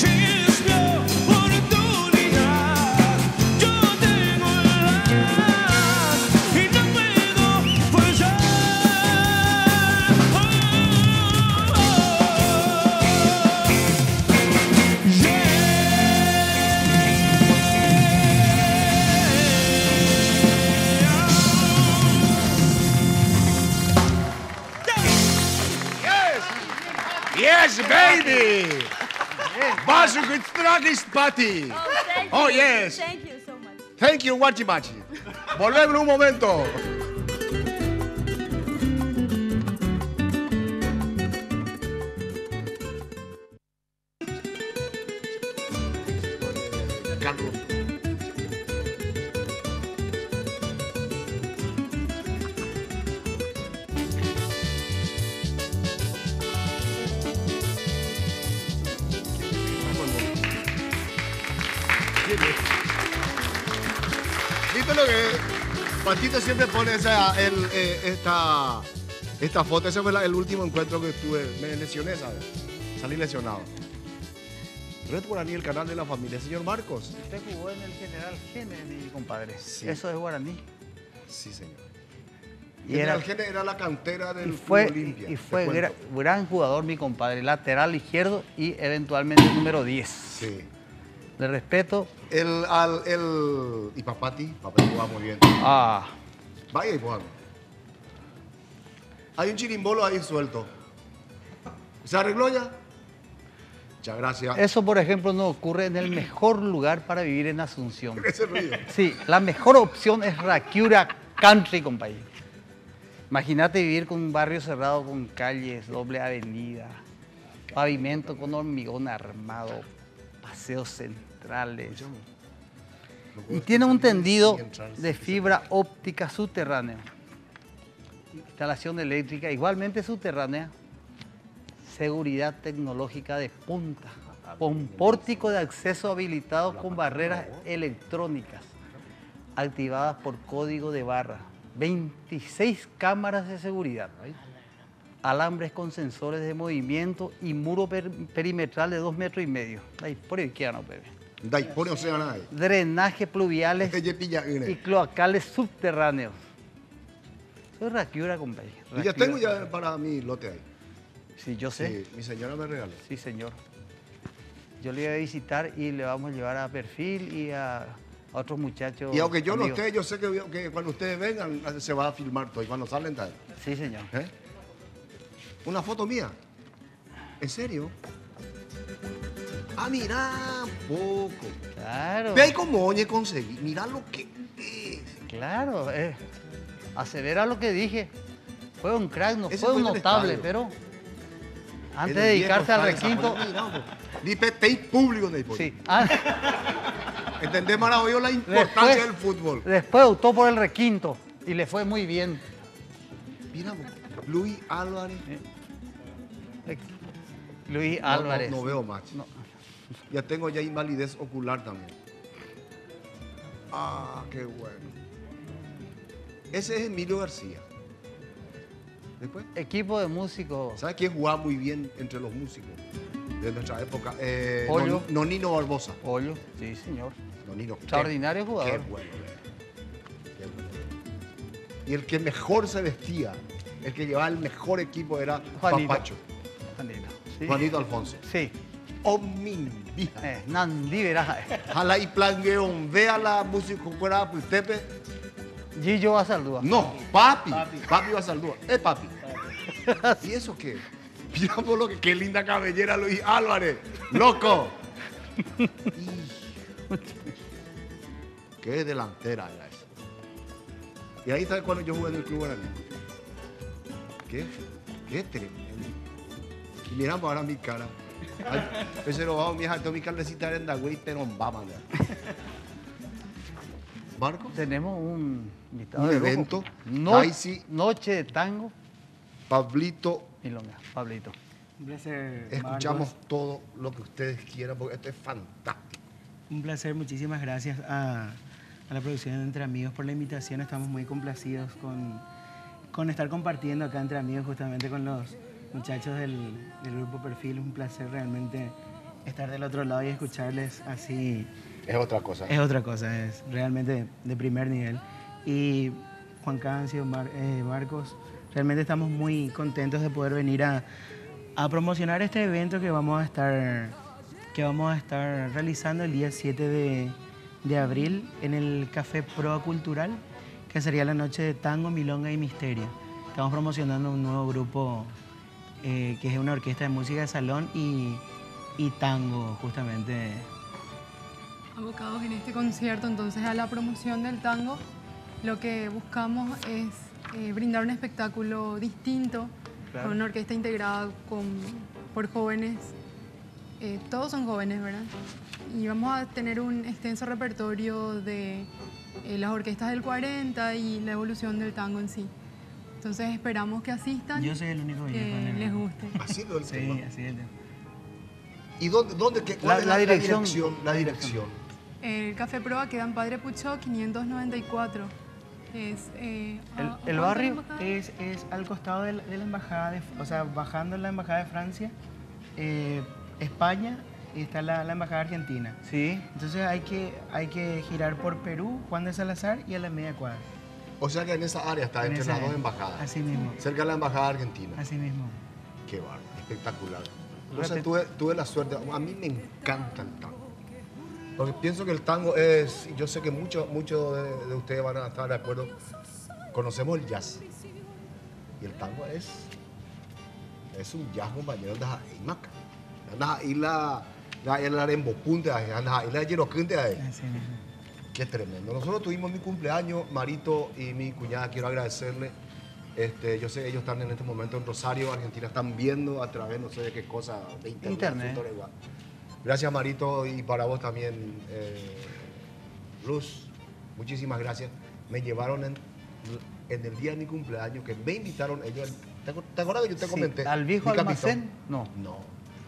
Speaker 3: si es mi oportunidad, yo tengo edad y no puedo fallar.
Speaker 1: Yes, baby! Varsågod Stragis Party!
Speaker 8: Oh, thank
Speaker 1: Oh,
Speaker 8: you.
Speaker 1: yes.
Speaker 8: Thank you so much.
Speaker 1: Thank you, Guachimachi. Volvemos en un momento. Carlos. ¿Viste lo que Patito siempre pone esta foto? Ese fue el último encuentro que tuve. Me lesioné, ¿sabes? Salí lesionado. Red Guaraní, el canal de la familia. Señor Marcos.
Speaker 2: Usted jugó en el General Gene, mi compadre.
Speaker 1: Sí.
Speaker 2: Eso es guaraní.
Speaker 1: Sí, señor.
Speaker 2: Y
Speaker 1: General Gene era la cantera del
Speaker 2: y fue,
Speaker 1: Club Olimpia.
Speaker 2: y fue
Speaker 1: te cuento.
Speaker 2: gran jugador, mi compadre. Lateral izquierdo y eventualmente número 10.
Speaker 1: Sí.
Speaker 2: Le respeto.
Speaker 1: Y Papati jugaba muy bien.
Speaker 2: Ah,
Speaker 1: Vaya y Juan. Hay un chirimbolo ahí suelto. ¿Se arregló ya? Muchas gracias.
Speaker 2: eso, por ejemplo, no ocurre en el mejor lugar para vivir en Asunción.
Speaker 1: Ese ruido.
Speaker 2: Sí, la mejor opción es Rakiura Country, compadre. Imagínate vivir con un barrio cerrado con calles, doble avenida, pavimento con hormigón armado, paseos centrales. Y tiene un tendido de fibra óptica subterránea, instalación eléctrica igualmente subterránea, seguridad tecnológica de punta, con pórtico de acceso habilitado con barreras electrónicas activadas por código de barra, 26 cámaras de seguridad, alambres con sensores de movimiento y muro perimetral de 2,5 metros. Ahí, por ahí queda, no, bebé.
Speaker 1: Dai, pone océano ahí.
Speaker 2: Drenaje pluviales
Speaker 1: Ella pilla
Speaker 2: y
Speaker 1: une.
Speaker 2: cloacales subterráneos. Soy Rakiura, compadre.
Speaker 1: Y ya tengo ya para mi lote ahí.
Speaker 2: Sí, yo sé.
Speaker 1: Sí, mi señora me regaló.
Speaker 2: Sí, señor. Yo le voy a visitar y le vamos a llevar a Perfil y a otros muchachos.
Speaker 1: Y aunque yo no
Speaker 2: amigos.
Speaker 1: esté, yo sé que cuando ustedes vengan se va a filmar todo. Y cuando salen, tal.
Speaker 2: Sí, señor.
Speaker 1: ¿Eh? ¿Una foto mía? ¿En serio? Ah, mira, poco.
Speaker 2: Claro.
Speaker 1: Ve ahí cómo oye conseguí. Mira lo que es.
Speaker 2: Claro. Asevera lo que dije. Fue un crack, no
Speaker 1: Ese
Speaker 2: fue
Speaker 1: fue
Speaker 2: un
Speaker 1: en el
Speaker 2: notable,
Speaker 1: estadio.
Speaker 2: pero antes
Speaker 1: En
Speaker 2: de
Speaker 1: el
Speaker 2: dedicarse
Speaker 1: viejo
Speaker 2: al
Speaker 1: estadio
Speaker 2: requinto.
Speaker 1: San Juan. Mira, ni pete público ni por.
Speaker 2: Sí.
Speaker 1: ¿Entendés, Maravillo, la importancia del fútbol?
Speaker 2: Después optó por el requinto y le fue muy bien.
Speaker 1: Mira, Luis Álvarez.
Speaker 2: Luis
Speaker 1: No,
Speaker 2: Álvarez.
Speaker 1: No veo más.
Speaker 2: No.
Speaker 1: Ya tengo ya invalidez ocular también. Ah, qué bueno. Ese es Emilio García. Después,
Speaker 2: Equipo de músicos.
Speaker 1: ¿sabes quién jugaba muy bien entre los músicos de nuestra época?
Speaker 2: Pollo.
Speaker 1: Nonino Barbosa.
Speaker 2: Pollo, sí, señor.
Speaker 1: Nonino.
Speaker 2: Extraordinario jugador.
Speaker 1: Qué bueno. Qué bueno. Y el que mejor se vestía, el que llevaba el mejor equipo era
Speaker 2: Juanito.
Speaker 1: Papacho.
Speaker 2: Juanito. Sí.
Speaker 1: Juanito Alfonso.
Speaker 2: Sí.
Speaker 1: Oh, mi vida.
Speaker 2: Nandi verás.
Speaker 1: Jala y plangueón, vea la música fuera Pultepe.
Speaker 2: Gillo va a saludar.
Speaker 1: No, papi. Papi va a saludar. Papi. ¿Y eso qué? Mira por lo que qué linda cabellera Luis Álvarez. Loco. Qué delantera era esa. Y ahí está cuando yo jugué en el Club Guaraní. Qué tremendo. Y miramos ahora mi cara. Ese lo vamos, mi hija, tengo mi carnecita en la güey, pero vamos. Marcos.
Speaker 2: Tenemos un invitado
Speaker 1: Un
Speaker 2: de lujo.
Speaker 1: evento.
Speaker 2: Daisy. Noche de tango.
Speaker 1: Pablito,
Speaker 2: Milonga. Pablito.
Speaker 9: Un placer.
Speaker 1: escuchamos
Speaker 9: Marcos.
Speaker 1: todo lo que ustedes quieran porque esto es fantástico.
Speaker 9: Un placer, muchísimas gracias a la producción de Entre Amigos por la invitación. Estamos muy complacidos con estar compartiendo acá Entre Amigos justamente con los muchachos del grupo Perfil. Es un placer realmente estar del otro lado y escucharles así
Speaker 1: Es otra cosa.
Speaker 9: es otra cosa, es realmente de primer nivel. Y Juan Cancio, Marcos, realmente estamos muy contentos de poder venir a promocionar este evento que vamos a estar realizando el día 7 de abril en el Café Proa Cultural, que sería la noche de tango, milonga y misterio. Estamos promocionando un nuevo grupo que es una orquesta de música de salón y tango, justamente.
Speaker 10: Abocados en este concierto entonces a la promoción del tango, lo que buscamos es brindar un espectáculo distinto,
Speaker 2: Claro.
Speaker 10: con una orquesta integrada por jóvenes, todos son jóvenes, ¿verdad? Y vamos a tener un extenso repertorio de las orquestas del 40 y la evolución del tango en sí. Entonces esperamos que asistan,
Speaker 9: Yo soy el único viejo en
Speaker 10: que
Speaker 9: el-
Speaker 10: les guste.
Speaker 1: Así lo del tema.
Speaker 9: Sí, así es.
Speaker 1: ¿Y dónde cuál es
Speaker 2: La dirección.
Speaker 1: La dirección.
Speaker 10: El Café Proa queda en Padre Puchó 594. Es,
Speaker 2: El barrio
Speaker 9: Es al costado de la embajada, o sea, bajando en la embajada de Francia, España, y está la embajada argentina.
Speaker 2: Sí.
Speaker 9: Entonces hay que girar por Perú, Juan de Salazar y a la media cuadra.
Speaker 1: O sea que en esa área está,
Speaker 9: En
Speaker 1: entre
Speaker 9: esa
Speaker 1: las dos
Speaker 9: área.
Speaker 1: embajadas.
Speaker 9: Así mismo.
Speaker 1: Cerca de la embajada argentina.
Speaker 9: Así mismo.
Speaker 1: Qué bárbaro, espectacular. Entonces tuve la suerte, a mí me encanta el tango. Porque pienso que el tango es, y yo sé que muchos de ustedes van a estar de acuerdo, conocemos el jazz. Y el tango es un jazz, compañero, andas ahí, maca. Andas ahí la arembopunte, andas ahí la yerocunte ahí.
Speaker 9: Así mismo.
Speaker 1: Qué tremendo. Nosotros tuvimos mi cumpleaños, Marito y mi cuñada, quiero agradecerle. Yo sé que ellos están en este momento en Rosario, Argentina, están viendo a través, no sé de qué cosa, de internet. Igual. Gracias, Marito, y para vos también, Luz. Muchísimas gracias. Me llevaron en el día de mi cumpleaños, que me invitaron ellos. ¿Te acuerdas que yo te
Speaker 2: Sí,
Speaker 1: comenté?
Speaker 2: ¿al viejo
Speaker 1: Mi capitán.
Speaker 2: almacén? No.
Speaker 1: No.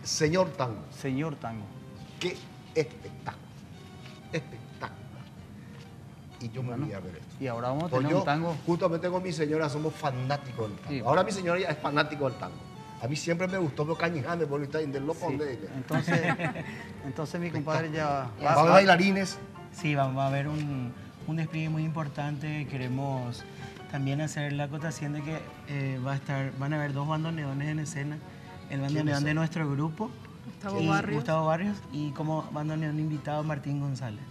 Speaker 1: Señor Tango.
Speaker 2: Señor Tango.
Speaker 1: Qué espectáculo. Espectacular. Y yo me voy a ver esto.
Speaker 2: Y ahora vamos a
Speaker 1: Pues
Speaker 2: tener
Speaker 1: yo,
Speaker 2: un tango.
Speaker 1: justamente con mi señora, somos fanáticos del tango.
Speaker 2: Sí.
Speaker 1: Ahora mi señora ya es fanático del tango. A mí siempre me gustó, pero cañijame, por estar en loco
Speaker 2: Sí.
Speaker 1: de ella.
Speaker 2: Entonces mi compadre ya
Speaker 1: Va a haber bailarines.
Speaker 9: Sí, va a haber un despliegue muy importante. Queremos también hacer la acotación de que van a haber 2 bandoneones en escena. El bandoneón de nuestro grupo, Gustavo Barrios, y como bandoneón invitado Martín González.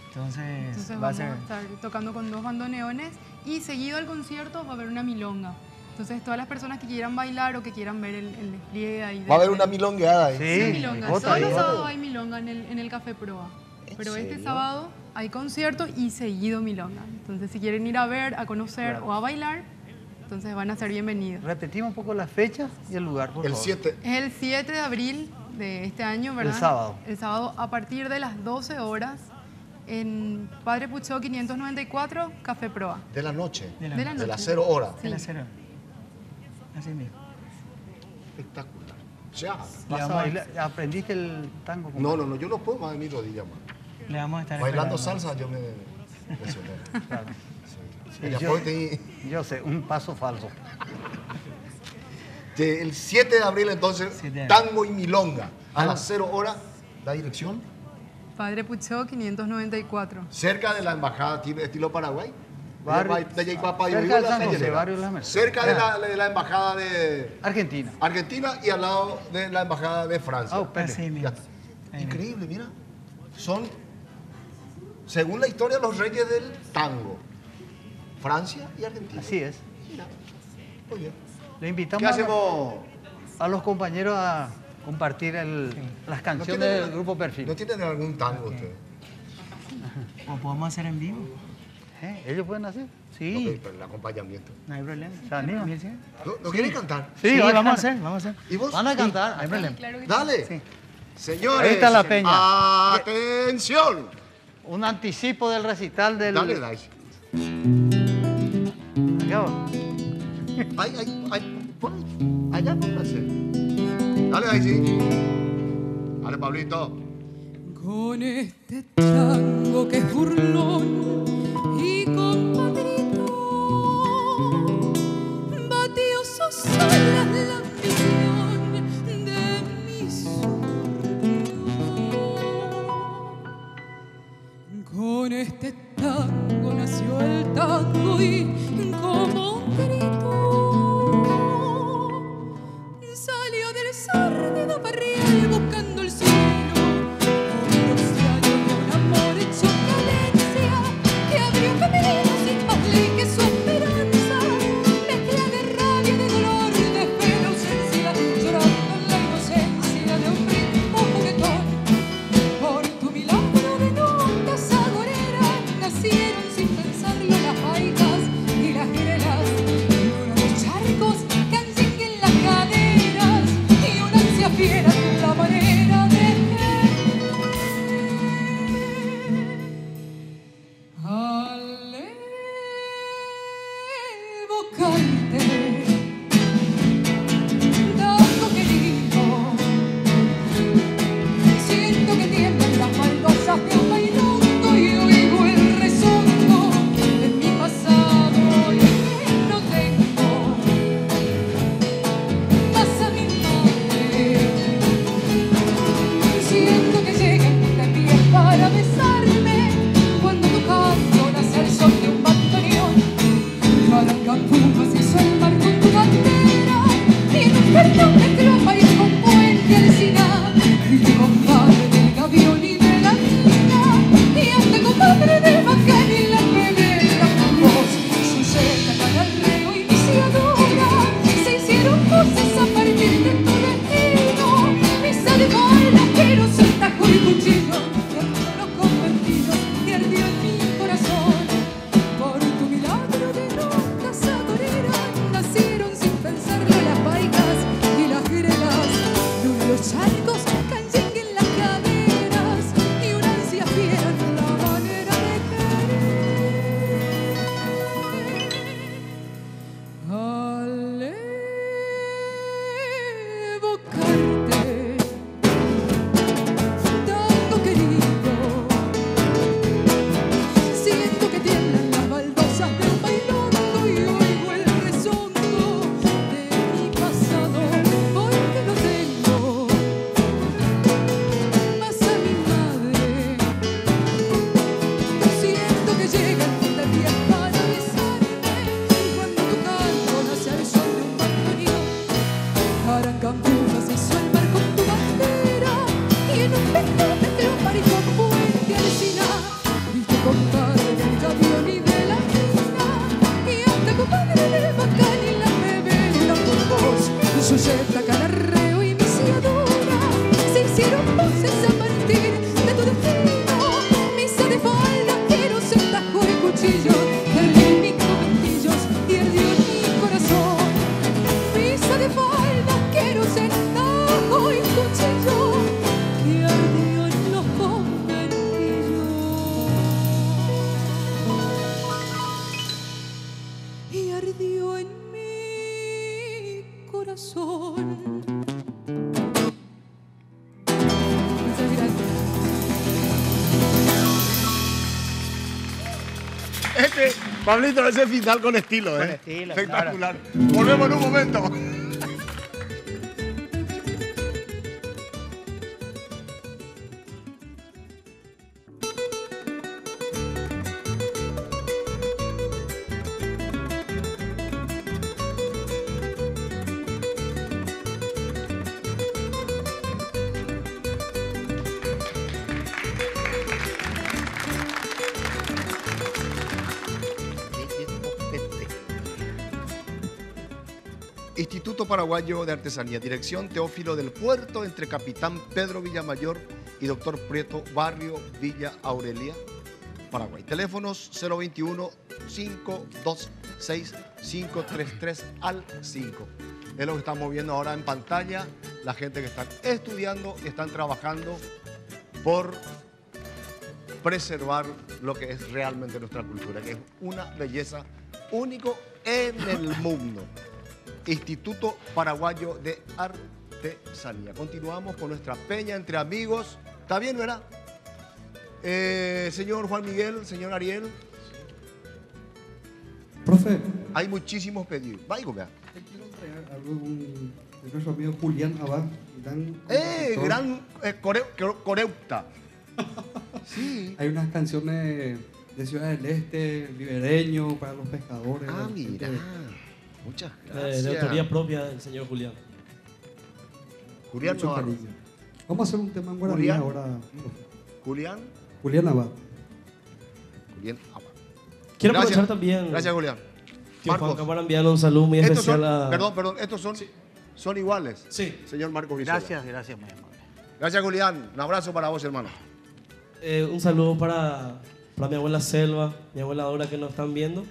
Speaker 9: Entonces va a
Speaker 10: vamos
Speaker 9: ser...
Speaker 10: a estar tocando con 2 bandoneones y seguido al concierto va a haber una milonga. Entonces todas las personas que quieran bailar o que quieran ver el despliegue ahí.
Speaker 1: Va a haber una milongueada ahí.
Speaker 10: Sí, milonga. Todos los sábados hay milonga en el Café Proa. Pero
Speaker 1: serio?
Speaker 10: este sábado hay concierto y seguido milonga. Entonces si quieren ir a ver, a conocer o a bailar, entonces van a ser bienvenidos.
Speaker 2: Repetimos un poco las fechas y el lugar, por
Speaker 1: El
Speaker 2: favor.
Speaker 1: 7.
Speaker 10: Es el 7 de abril de este año, ¿verdad?
Speaker 2: El sábado.
Speaker 10: El sábado a partir de las 12 horas en Padre Puchó 594, Café Proa.
Speaker 1: De la noche.
Speaker 10: De la noche.
Speaker 1: De las 0 horas.
Speaker 9: De las 0. Así mismo.
Speaker 1: Espectacular. Ya.
Speaker 2: ¿Aprendiste el tango?
Speaker 1: No, yo no puedo más de mi rodilla, man.
Speaker 9: Le vamos a estar
Speaker 1: Bailando
Speaker 9: esperando.
Speaker 1: salsa yo me lesioné.
Speaker 2: Claro.
Speaker 1: Sí. Y después
Speaker 2: yo sé, un paso falso.
Speaker 1: El 7 de abril entonces,
Speaker 9: 7 de abril.
Speaker 1: tango y milonga. A las 0 horas, la dirección.
Speaker 10: Padre Puchó 594.
Speaker 1: Cerca de la embajada, tiene estilo Paraguay.
Speaker 2: Cerca del San José, barrio de la Merced.
Speaker 1: Cerca de la embajada de
Speaker 2: Argentina.
Speaker 1: Argentina y al lado de la embajada de Francia.
Speaker 9: Así
Speaker 1: Ya
Speaker 9: mismo.
Speaker 1: está. Increíble, mira. Son, según la historia, los reyes del tango. Francia y Argentina.
Speaker 2: Así es.
Speaker 1: Mira, muy bien.
Speaker 2: Le invitamos
Speaker 1: ¿Qué hacemos?
Speaker 2: a los compañeros a compartir las canciones del grupo Perfil.
Speaker 1: ¿No tienen algún tango ustedes?
Speaker 9: ¿O podemos hacer en vivo?
Speaker 2: ¿Ellos pueden hacer? Sí.
Speaker 1: Ok, pero el acompañamiento.
Speaker 9: No hay problema.
Speaker 2: ¿Se anima?
Speaker 1: ¿No quieren cantar?
Speaker 9: Sí,
Speaker 2: van a
Speaker 9: vamos a
Speaker 2: cantar.
Speaker 9: hacer, vamos a hacer.
Speaker 1: ¿Y vos?
Speaker 2: Van a cantar.
Speaker 9: No hay problema.
Speaker 1: Dale.
Speaker 2: Sí.
Speaker 1: Señores.
Speaker 2: Ahí está la peña.
Speaker 1: ¡Atención!
Speaker 2: Un anticipo del recital del...
Speaker 1: Dale, Daisy.
Speaker 2: Acá va.
Speaker 1: Allá póngase. Dale, Daisy. Dale, Pablito.
Speaker 11: Con este tango que es burlón y compadrito, batió solas la misión de mi sur entre un par y con puente Alsina. Viste compadre del avión y de la fiesta, y hasta compadre del bacán y la revela por vos. Y su yeta, calarreo y misiadora se hicieron voces a partir de tu destino. Misa de falda, quiero ser tajo y cuchillo, perdí mis conventillos y ardió en mi corazón. Misa de falda, quiero ser tajo y cuchillo, y ardió en los conventillos. Y ardió en mi corazón. Muchas gracias.
Speaker 1: Pablito, ese final con estilo,
Speaker 2: Con
Speaker 1: ¿eh?
Speaker 2: estilo,
Speaker 1: Espectacular. Volvemos en un momento. Instituto Paraguayo de Artesanía, dirección Teófilo del Puerto, entre Capitán Pedro Villamayor y Doctor Prieto, barrio Villa Aurelia, Paraguay. Teléfonos 021-526-533 al 5. Es lo que estamos viendo ahora en pantalla. La gente que están estudiando y están trabajando por preservar lo que es realmente nuestra cultura, que es una belleza único en el mundo. Instituto Paraguayo de Artesanía. Continuamos con nuestra peña entre amigos. ¿Está bien, verdad? Señor Juan Miguel, señor Ariel.
Speaker 6: Profe.
Speaker 1: Hay muchísimos pedidos. Vaya, vea.
Speaker 6: Te quiero entregar algo de nuestro amigo Julián Abad.
Speaker 1: Gran coreuta. Sí.
Speaker 6: Hay unas canciones de Ciudad del Este, ribereño, para los pescadores.
Speaker 1: Ah, mira. Muchas gracias.
Speaker 5: De autoría propia del señor Julián.
Speaker 1: Julián
Speaker 6: Mucho
Speaker 1: Navarro.
Speaker 6: cariño. Vamos a hacer un tema en guaraní
Speaker 1: Julián.
Speaker 6: ahora.
Speaker 1: Julián.
Speaker 6: Julián Abad.
Speaker 1: Julián Abad.
Speaker 5: Quiero
Speaker 1: Gracias.
Speaker 5: aprovechar también.
Speaker 1: Gracias, Julián.
Speaker 5: Tío
Speaker 1: Marcos.
Speaker 5: Juanca, para enviarle un saludo muy
Speaker 1: Estos
Speaker 5: especial
Speaker 1: son,
Speaker 5: a...
Speaker 1: Perdón, estos son iguales.
Speaker 5: Sí.
Speaker 1: Señor Marcos Brizuela.
Speaker 2: Gracias, muy amable.
Speaker 1: Gracias, Julián. Un abrazo para vos, hermano.
Speaker 5: Un saludo para mi abuela Selva, mi abuela Dora que nos están viendo,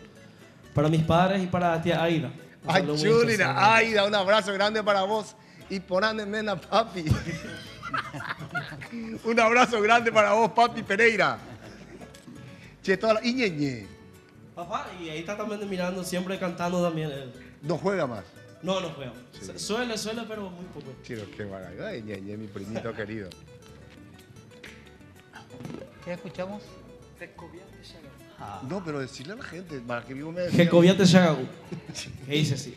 Speaker 5: para mis padres y para tía Aida. Un
Speaker 1: Ay,
Speaker 5: saludo muy
Speaker 1: Chulina,
Speaker 5: especial.
Speaker 1: Aida, un abrazo grande para vos. Y poname mena, papi. Un abrazo grande para vos, papi Pereira. Che, toda la... Y Ñeñe.
Speaker 5: Papá, y ahí está también mirando, siempre cantando también él.
Speaker 1: No juega más.
Speaker 5: No juega.
Speaker 1: Sí.
Speaker 5: Suele, pero muy poco.
Speaker 1: Chiro, qué maravilla. Ay, Ñeñe, mi primito querido.
Speaker 2: ¿Qué escuchamos?
Speaker 1: No, pero decirle a la gente, para que vivo me
Speaker 5: Jecoviate Shagagu. Que dice así.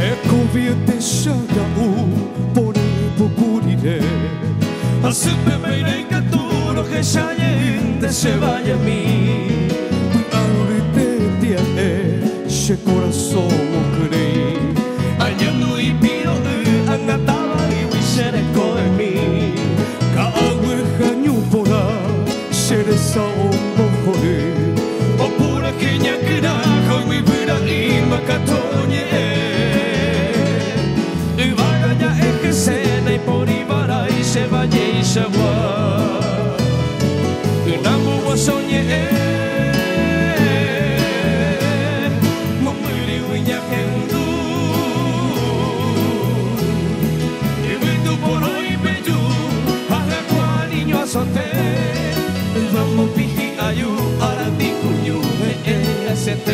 Speaker 3: Jecoviate Shagagu, por el Pucurire. Haceme meire caturo que shayen de se vaya a mí. Ahorita tiene ese corazón creí. Añando y piro angataba y wishere de mí. Caagüe jañu pora seresa ombojore. O pura que ñaquera con mi vida y macatoñe. Y vaya ejecena y por ibara y se vaya y se va. Y namo guasoñe. Momiri wiña kendu. Y vitu por hoy peyu. Haga kwa niño azote. Vamos piji ayu. Arati kuñu EST.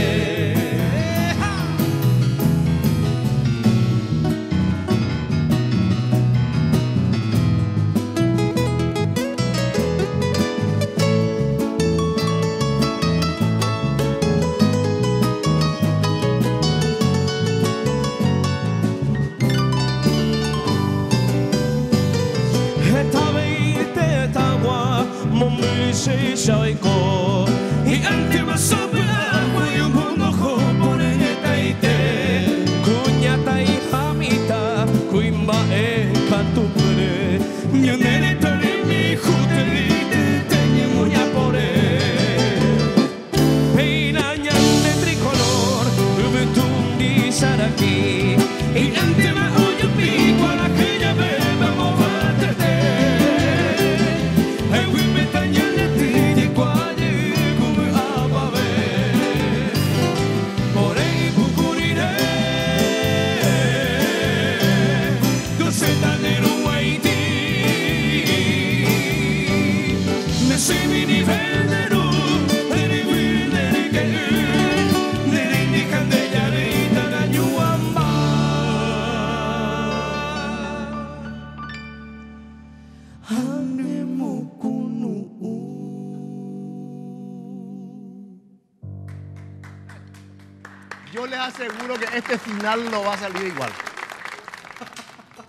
Speaker 1: Yo les aseguro que este final no va a salir igual.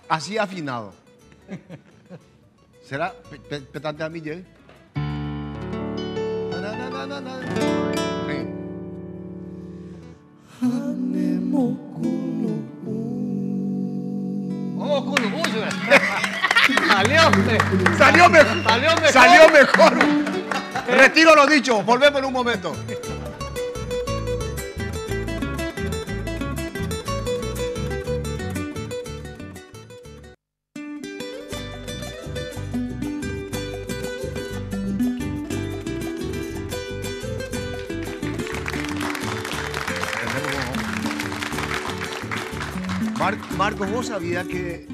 Speaker 1: Así afinado. ¿Será? Petante a mí, ¿eh?
Speaker 2: Oh, culo, Salió mejor.
Speaker 1: Salió mejor. Retiro lo dicho. Volvemos en un momento. Marcos, ¿vos sabías que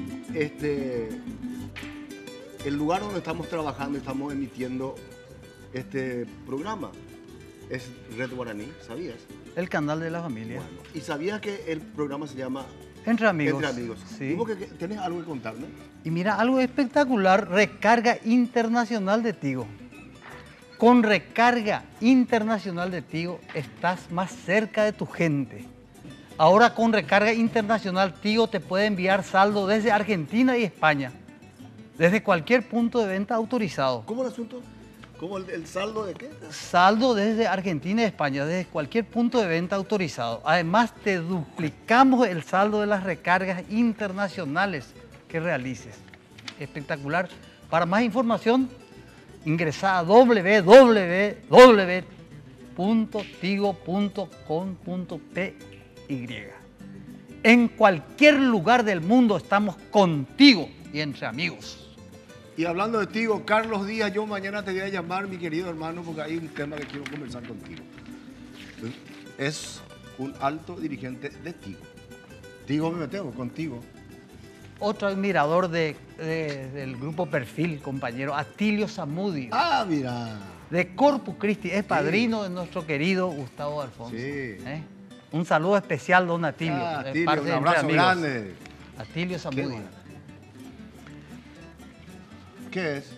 Speaker 1: el lugar donde estamos trabajando, estamos emitiendo este programa, es Red Guaraní? ¿Sabías?
Speaker 2: El canal de la familia.
Speaker 1: Bueno, ¿y sabías que el programa se llama
Speaker 2: Entre Amigos?
Speaker 1: Entre Amigos.
Speaker 2: Sí.
Speaker 1: ¿Y vos tenés algo que contarme?
Speaker 2: Y mira, algo espectacular, recarga internacional de Tigo. Con recarga internacional de Tigo estás más cerca de tu gente. Ahora con recarga internacional Tigo te puede enviar saldo desde Argentina y España, desde cualquier punto de venta autorizado.
Speaker 1: ¿Cómo el asunto? ¿Cómo el saldo de qué?
Speaker 2: Saldo desde Argentina y España, desde cualquier punto de venta autorizado. Además te duplicamos el saldo de las recargas internacionales que realices. Espectacular. Para más información, ingresa a www.tigo.com.py. En cualquier lugar del mundo estamos contigo y entre amigos.
Speaker 1: Y hablando de Tigo, Carlos Díaz, yo mañana te voy a llamar, mi querido hermano, porque hay un tema que quiero conversar contigo. Es un alto dirigente de Tigo. Tigo me metemos contigo.
Speaker 2: Otro admirador del grupo Perfil, compañero, Atilio Zamudio.
Speaker 1: Ah, mira.
Speaker 2: De Corpus Christi, es padrino de nuestro querido Gustavo Alfonso.
Speaker 1: Sí.
Speaker 2: Un saludo especial, don Atilio.
Speaker 1: Atilio,
Speaker 2: parte
Speaker 1: un
Speaker 2: de
Speaker 1: abrazo
Speaker 2: Entre Amigos.
Speaker 1: grande.
Speaker 2: Atilio Zamudio.
Speaker 1: ¿Qué es?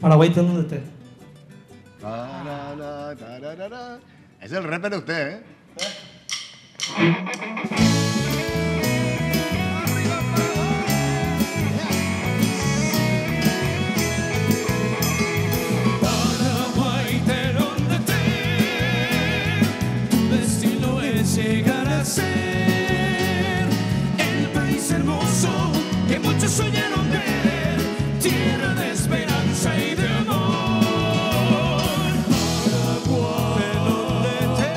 Speaker 5: Paraguay, ¿dónde esté?
Speaker 1: Es el rapper de usted, ¿eh?
Speaker 3: Paraguay, de donde esté, tu destino es llegar a ser el país hermoso que muchos soñaron ver, tierra de esperanza y de amor. Paraguay, de donde esté,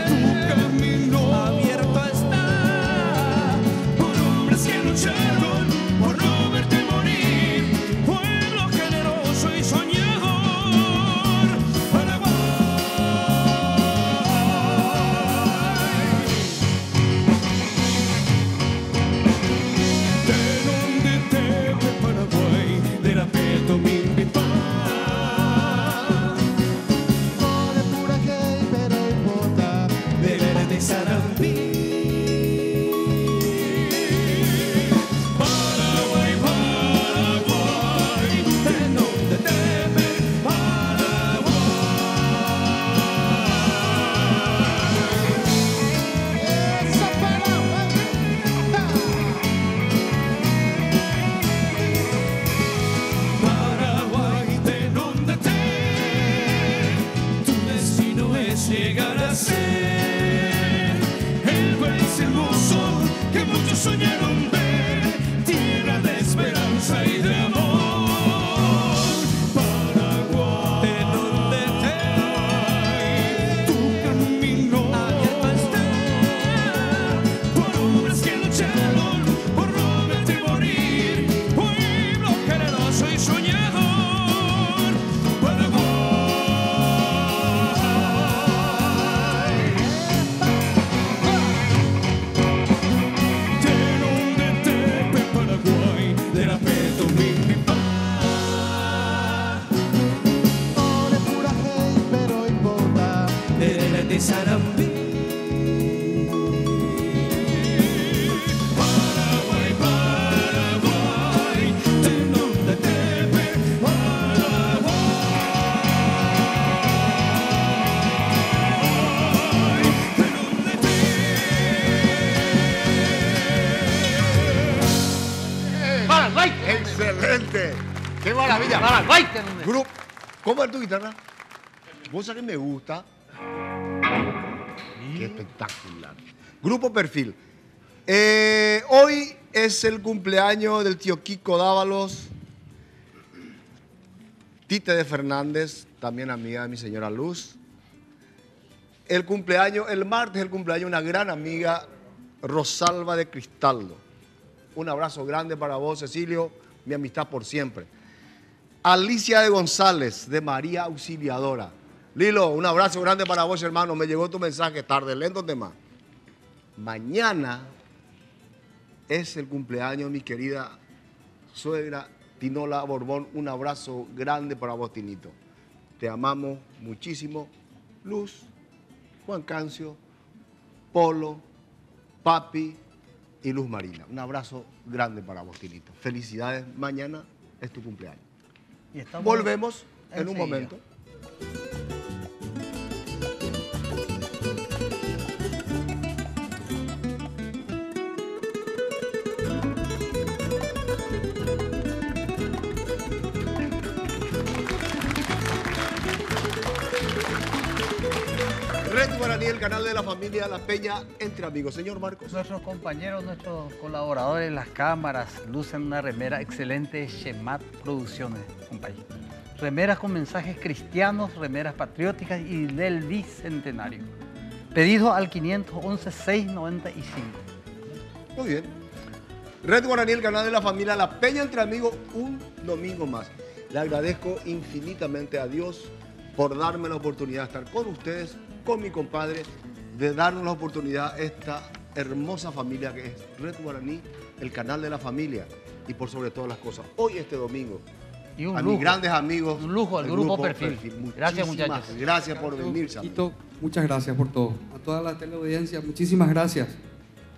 Speaker 3: tu camino abierto está por hombres que lucharon por no verte morir, pueblo generoso y soñador. De donde te ve Paraguay, de la peto mi pipa. De pura gay, pero importa, de verde Sarandí. Paraguay, Paraguay, de donde te ve Paraguay, de donde te, tu destino es llegar a ser el país hermoso que muchos soñaron ver, tierra de esperanza y de amor. Paraguay, de donde te, tu camino abierto está por hombres que lucharon por no verte morir, pueblo generoso y soñador. Paraguay, de donde te ve Paraguay, de la peto mi pipa. De pura gay, pero importa, de Sarandí. Paraguay, Paraguay, de donde te ve Paraguay,
Speaker 1: maravilla.
Speaker 2: Paraguay.
Speaker 1: Grupo, ¿cómo es tu guitarra? Vos sabés que me gusta. Qué espectacular. Grupo Perfil. Hoy es el cumpleaños del tío Kiko Dávalos, Tite de Fernández, también amiga de mi señora Luz. El martes, el cumpleaños de una gran amiga, Rosalba de Cristaldo. Un abrazo grande para vos, Cecilio, mi amistad por siempre. Alicia de González, de María Auxiliadora. Lilo, un abrazo grande para vos, hermano. Me llegó tu mensaje tarde, lento tema. Mañana es el cumpleaños de mi querida suegra Tinola Borbón. Un abrazo grande para vos, Tinito. Te amamos muchísimo. Luz, Juan Cancio, Polo, Papi y Luz Marina. Un abrazo grande para vos, Tinito. Felicidades. Mañana es tu cumpleaños.
Speaker 2: Y estamos
Speaker 1: Volvemos en un
Speaker 2: enseguida.
Speaker 1: momento. Red Guaraní, el canal de la familia La Peña entre amigos. Señor Marcos.
Speaker 2: Nuestros compañeros, nuestros colaboradores, las cámaras, lucen una remera excelente, Shemat Producciones, compañero. Remeras con mensajes cristianos, remeras patrióticas y del Bicentenario. Pedido al 511-695.
Speaker 1: Muy bien. Red Guaraní, el canal de la familia La Peña entre amigos, un domingo más. Le agradezco infinitamente a Dios por darme la oportunidad de estar con ustedes, con mi compadre, de darnos la oportunidad a esta hermosa familia que es Red Guaraní, el canal de la familia y por sobre todas las cosas. Hoy, este domingo,
Speaker 2: Y un
Speaker 1: a
Speaker 2: lujo,
Speaker 1: mis grandes amigos.
Speaker 2: un lujo al
Speaker 1: el
Speaker 2: grupo Perfil. Gracias,
Speaker 1: Muchísimas
Speaker 2: muchachos.
Speaker 1: Gracias por venir, Sam.
Speaker 6: Tito, muchas gracias por todo. A toda la teleaudiencia, muchísimas gracias.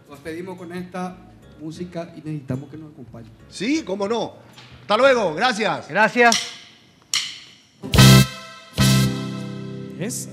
Speaker 6: Nos despedimos con esta música y necesitamos que nos acompañen.
Speaker 1: Sí, cómo no. Hasta luego, gracias.
Speaker 2: Gracias.
Speaker 3: Es